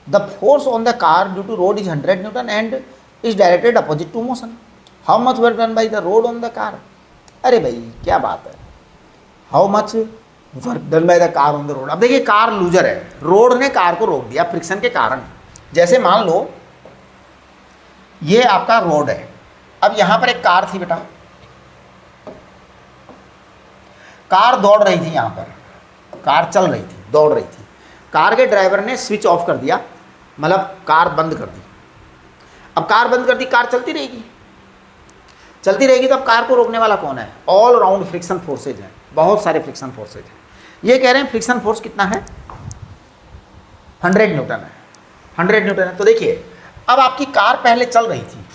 the force on the car due to road is 100 Newton and is directed opposite to motion. How much work done by the road on the car? अरे भाई क्या बात है, how much work done by the car on the road। अब देखिए कार लूजर है, रोड ने कार को रोक दिया फ्रिक्शन के कारण। जैसे मान लो ये आपका रोड है, अब यहाँ पर एक कार थी बेटा, कार दौड़ रही थी यहाँ पर, कार चल रही थी, दौड़ रही थी, कार के ड्राइवर ने स्विच ऑफ कर दिया, मतलब कार बंद कर दी। अब कार बंद कर दी, कार चलती रहेगी, चलती रहेगी, तो अब कार को रोकने वाला कौन है? ऑल राउंड फ्रिक्शन फोर्सेज है, बहुत सारे फ्रिक्शन फोर्सेज हैं। ये कह रहे हैं फ्रिक्शन फोर्स कितना है? 100 न्यूटन है, 100 न्यूटन है। तो देखिए अब आपकी कार पहले चल रही थी,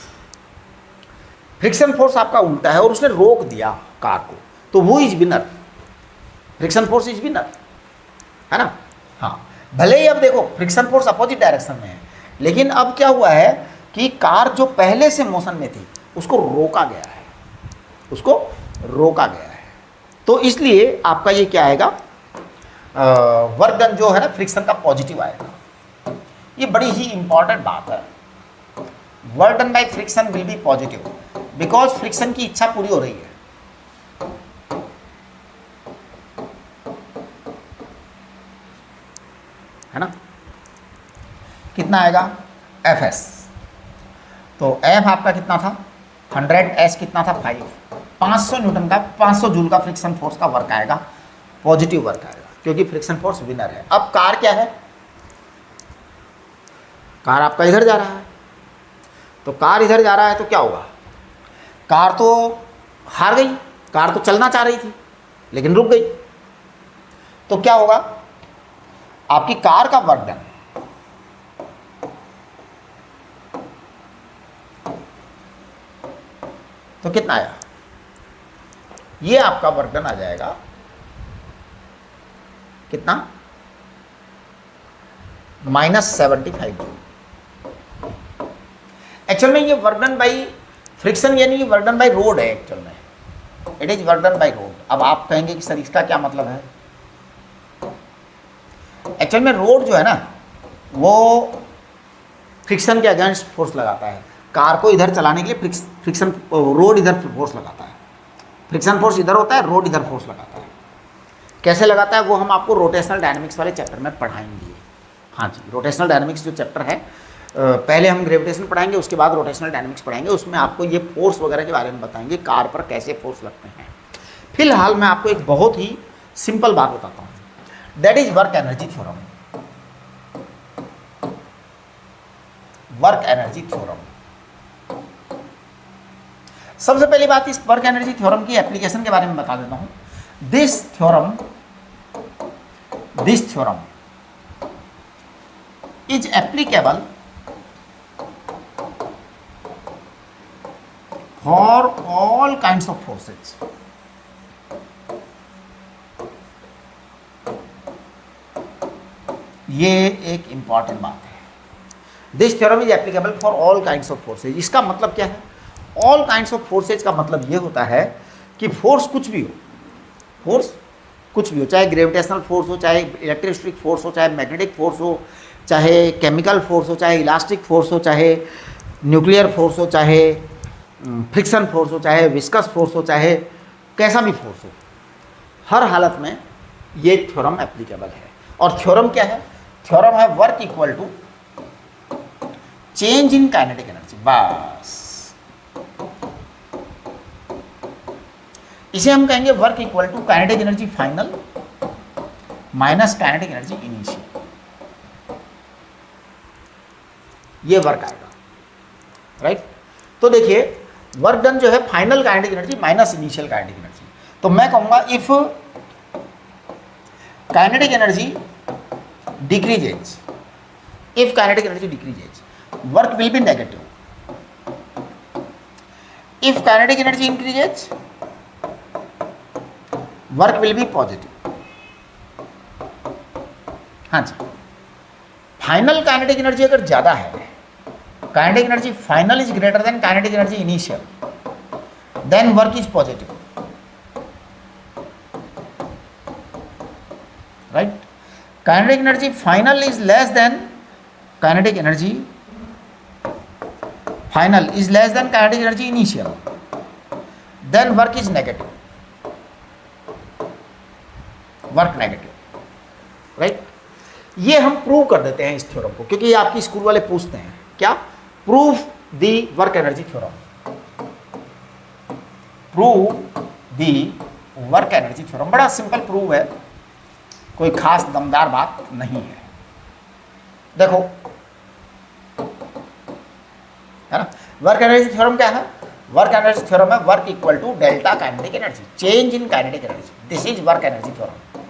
फ्रिक्शन फोर्स आपका उल्टा है और उसने रोक दिया कार को, तो वो is winner, friction force is winner, है ना? हाँ, भले ही अब देखो फ्रिक्शन फोर्स अपोजिट डायरेक्शन में है, लेकिन अब क्या हुआ है कि कार जो पहले से मोशन में थी उसको रोका गया है, उसको रोका गया है। तो इसलिए आपका ये क्या आएगा, वर्क डन जो है ना फ्रिक्शन का पॉजिटिव आएगा। ये बड़ी ही इंपॉर्टेंट बात है। Work done by friction will be positive because friction की इच्छा पूरी हो रही है ना? कितना आएगा? Fs। तो F आपका कितना था? 100, S कितना था? 5। 500 न्यूटन का, 500 जूल का फ्रिक्शन फोर्स का वर्क आएगा, पॉजिटिव वर्क आएगा, क्योंकि फ्रिक्शन फोर्स विनर है। अब कार क्या है? कार आपका इधर जा रहा है, तो कार इधर जा रहा है तो क्या होगा? कार तो हार गई, कार तो चलना चाह रही थी लेकिन रुक गई, तो क्या होगा? आपकी कार का वर्क डन तो कितना आया? ये आपका वर्क डन आ जाएगा कितना? -75 जूल। एक्चुअल में ये वर्क डन बाई फ्रिक्शन यानी ये वर्क डन बाई रोड है, एक्चुअल में it is work done by road. अब आप कहेंगे कि सर इसका क्या मतलब है? एक्चुअल में रोड जो है ना वो फ्रिक्शन के अगेंस्ट फोर्स लगाता है, कार को इधर चलाने के लिए फ्रिक्शन रोड इधर फोर्स लगाता है, फ्रिक्शन फोर्स इधर होता है, रोड इधर फोर्स लगाता है। कैसे लगाता है वो हम आपको रोटेशनल डायनामिक्स वाले चैप्टर में पढ़ाएंगे। हाँ जी, रोटेशनल डायनामिक्स जो चैप्टर है, पहले हम ग्रेविटेशन पढ़ाएंगे, उसके बाद रोटेशनल डायनामिक्स पढ़ाएंगे, उसमें आपको ये फोर्स वगैरह के बारे में बताएंगे, कार पर कैसे फोर्स लगते हैं। फिलहाल मैं आपको एक बहुत ही सिंपल बात बताता हूँ, that is work energy theorem. Work energy theorem, सबसे पहली बात इस वर्क एनर्जी थ्योरम की एप्लीकेशन के बारे में बता देता हूं। This theorem is applicable for all kinds of forces. ये एक इंपॉर्टेंट बात है। This theorem is applicable for all kinds of forces. इसका मतलब क्या है? ऑल काइंड्स ऑफ फोर्सेज का मतलब ये होता है कि फोर्स कुछ भी हो, चाहे ग्रेविटेशनल फोर्स हो, चाहे इलेक्ट्रोस्टैटिक फोर्स हो, चाहे मैग्नेटिक फोर्स हो, चाहे केमिकल फोर्स हो, चाहे इलास्टिक फोर्स हो, चाहे न्यूक्लियर फोर्स हो, चाहे फ्रिक्शन फोर्स हो, चाहे विस्कस फोर्स हो, चाहे कैसा भी फोर्स हो, हर हालत में ये थ्योरम एप्लीकेबल है। और थ्योरम क्या है? थ्योरम है work equal to change in kinetic energy. बस इसे हम कहेंगे work equal to kinetic energy final minus kinetic energy initial. ये वर्क आएगा, राइट? तो देखिए वर्क डन जो है final kinetic energy minus initial kinetic energy. तो मैं कहूंगा if kinetic energy decreases, if kinetic energy decreases, work will be negative. If kinetic energy increases, work will be positive. हाँ जी, फाइनल काइनेटिक एनर्जी अगर ज़्यादा है, kinetic energy final is greater than kinetic energy initial, then work is positive, right? Kinetic energy final is less than kinetic energy final is less than kinetic energy initial, then work is negative, work negative, right? ये हम प्रूव कर देते हैं इस थ्योरम को, क्योंकि ये आपकी स्कूल वाले पूछते हैं क्या? Prove the work energy theorem, prove the work energy theorem. बड़ा सिंपल प्रूव है, कोई खास दमदार बात नहीं है। देखो है ना, वर्क एनर्जी थ्योरम क्या है? वर्क एनर्जी थ्योरम है work equal to delta kinetic energy, change in kinetic energy, this is work energy theorem,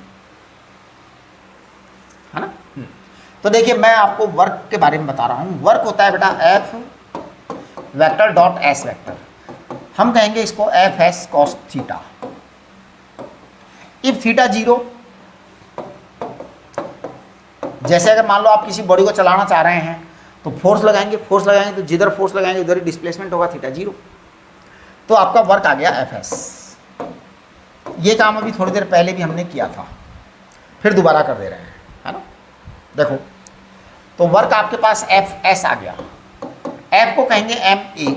है ना। तो देखिए मैं आपको वर्क के बारे में बता रहा हूं। वर्क होता है बेटा F vector dot S vector, हम कहेंगे इसको F S cos theta. If theta 0, जैसे अगर मान लो आप किसी बॉडी को चलाना चाह रहे हैं तो फोर्स लगाएंगे तो जिधर फोर्स लगाएंगे उधर ही डिस्प्लेसमेंट होगा, थीटा 0, तो आपका वर्क आ गया एफ एस। ये काम अभी थोड़ी देर पहले भी हमने किया था, फिर दोबारा कर दे रहे हैं, है ना। देखो तो वर्क आपके पास एफ एस आ गया, एफ को कहेंगे एम ए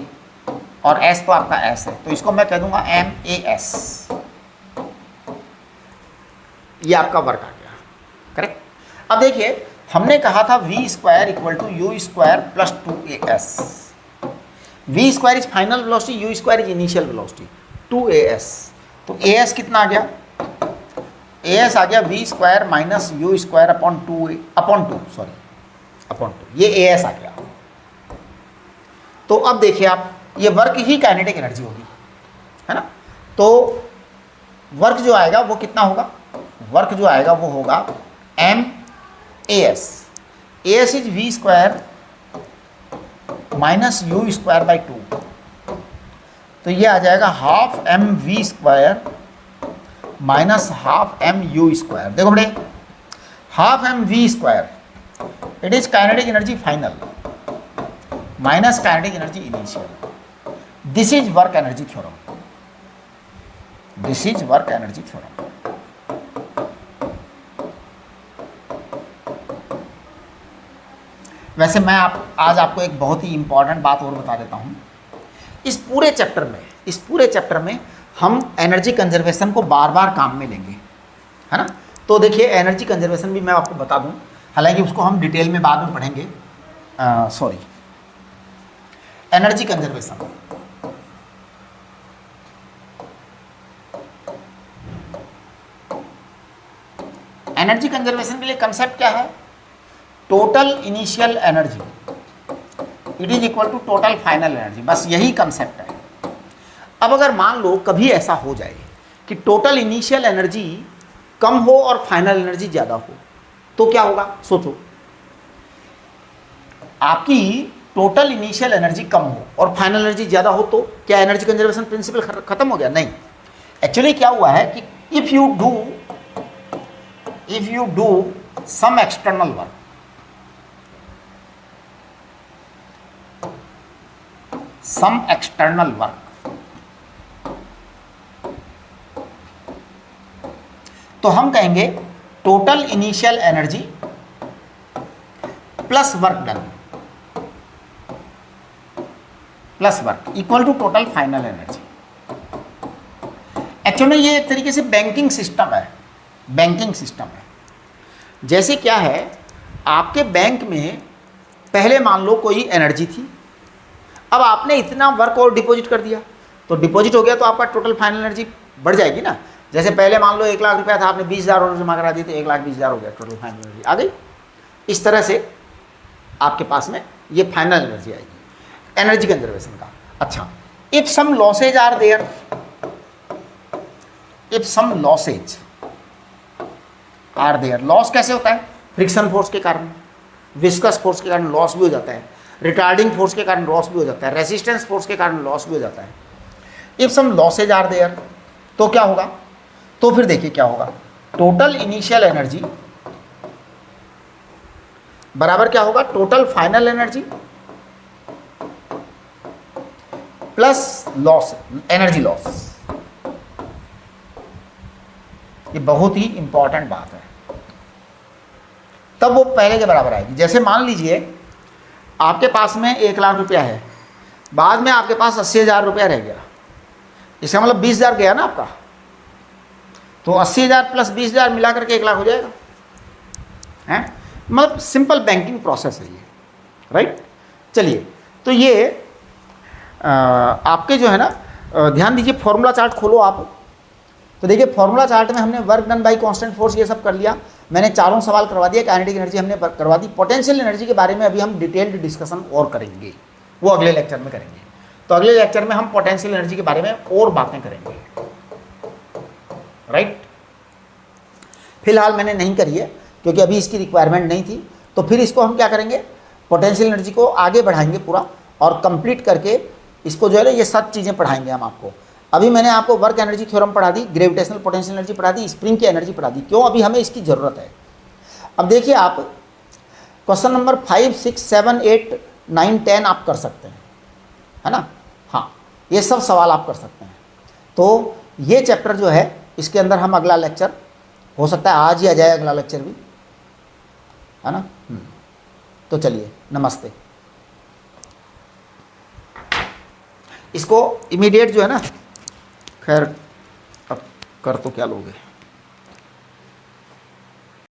और एस तो आपका एस है, तो इसको मैं कह दूंगा एम ए एस, ये आपका वर्क आ गया, करेक्ट। अब देखिए हमने कहा था v square equal to U square plus 2as, v square is final velocity, u square is initial velocity, 2as, तो as कितना आ गया? as आ गया v square minus U square upon 2, ये as आ गया। तो अब देखिए आप, ये वर्क ही काइनेटिक एनर्जी होगी, है ना। तो वर्क जो आएगा वो कितना होगा? वर्क जो आएगा वो होगा M as is v square minus U square by 2, तो ये आ जाएगा half M V square minus half M U square. देखो बेटे, half M V square it is kinetic energy final minus kinetic energy initial, this is work energy theorem, this is work energy theorem. वैसे मैं आज आपको एक बहुत ही इंपॉर्टेंट बात और बता देता हूँ। इस पूरे चैप्टर में हम एनर्जी कंजर्वेशन को बार बार काम में लेंगे, है ना। तो देखिए एनर्जी कंजर्वेशन भी मैं आपको बता दूँ, हालांकि उसको हम डिटेल में बाद में पढ़ेंगे। एनर्जी कंजर्वेशन, एनर्जी कंजर्वेशन के लिए कंसेप्ट क्या है? Total initial energy it is equal to total final energy, बस यही कंसेप्ट है। अब अगर मान लो कभी ऐसा हो जाए कि टोटल इनिशियल एनर्जी कम हो और फाइनल एनर्जी ज़्यादा हो, तो क्या होगा? सोचो, आपकी टोटल इनिशियल एनर्जी कम हो और फाइनल एनर्जी ज़्यादा हो, तो क्या एनर्जी कंजर्वेशन प्रिंसिपल खत्म हो गया? नहीं, एक्चुअली क्या हुआ है कि if you do some external work, some external work, तो हम कहेंगे total initial energy plus work done plus work equal to total final energy. Actually ये एक तरीके से बैंकिंग सिस्टम है, बैंकिंग सिस्टम है। जैसे क्या है, आपके बैंक में पहले मान लो कोई एनर्जी थी, अब आपने इतना वर्क और डिपॉजिट कर दिया, तो डिपॉजिट हो गया तो आपका टोटल फाइनल एनर्जी बढ़ जाएगी ना। जैसे पहले मान लो 1 लाख रुपया था, आपने 20,000 जमा करा दी, तो 1,20,000 हो गया, टोटल फाइनल एनर्जी आ गई। इस तरह से आपके पास में ये फाइनल एनर्जी आएगी एनर्जी कंजर्वेशन का। अच्छा, if some losses are there, if some losses are there, loss कैसे होता है? फ्रिक्शन फोर्स के कारण, विस्कस फोर्स के कारण लॉस भी हो जाता है, रिटार्डिंग फोर्स के कारण लॉस भी हो जाता है, रेसिस्टेंस फोर्स के कारण लॉस भी हो जाता है। If some losses are there, तो क्या होगा? तो फिर देखिए क्या होगा, टोटल इनिशियल एनर्जी बराबर क्या होगा? Total final energy plus loss, energy loss. ये बहुत ही इंपॉर्टेंट बात है, तब वो पहले के बराबर आएगी। जैसे मान लीजिए आपके पास में 1 लाख रुपया है, बाद में आपके पास 80,000 रुपया रह गया, इसका मतलब 20,000 गया ना आपका, तो 80,000 प्लस 20,000 मिला करके 1 लाख हो जाएगा, हैं? मतलब सिंपल बैंकिंग प्रोसेस है ये, राइट। चलिए, तो ये आपके जो है ना, ध्यान दीजिए, फॉर्मूला चार्ट खोलो आप, तो देखिए फॉर्मूला चार्ट में हमने work done by constant force ये सब कर लिया। मैंने चारों सवाल करवा दिया, काइनेटिक एनर्जी हमने करवा दी। पोटेंशियल एनर्जी के बारे में अभी हम डिटेल्ड डिस्कशन और करेंगे, वो अगले लेक्चर में करेंगे। तो अगले लेक्चर में हम पोटेंशियल एनर्जी के बारे में और बातें करेंगे, राइट। फिलहाल मैंने नहीं करी है क्योंकि अभी इसकी रिक्वायरमेंट नहीं थी। तो फिर इसको हम क्या करेंगे, पोटेंशियल एनर्जी को आगे बढ़ाएंगे पूरा, और कंप्लीट करके इसको जो है ना ये सब चीज़ें पढ़ाएंगे हम आपको। अभी मैंने आपको वर्क एनर्जी थ्योरम पढ़ा दी, ग्रेविटेशनल पोटेंशियल एनर्जी पढ़ा दी, स्प्रिंग की एनर्जी पढ़ा दी। क्यों? अभी हमें इसकी ज़रूरत है। अब देखिए आप क्वेश्चन नंबर 5, 6, 7, 8, 9, 10 आप कर सकते हैं, है ना। हाँ, ये सब सवाल आप कर सकते हैं। तो ये चैप्टर जो है इसके अंदर हम अगला लेक्चर हो सकता है आज ही आ जाए, अगला लेक्चर भी, है ना। तो चलिए, नमस्ते। इसको इमीडिएट जो है ना, खैर अब कर तो क्या लोगे।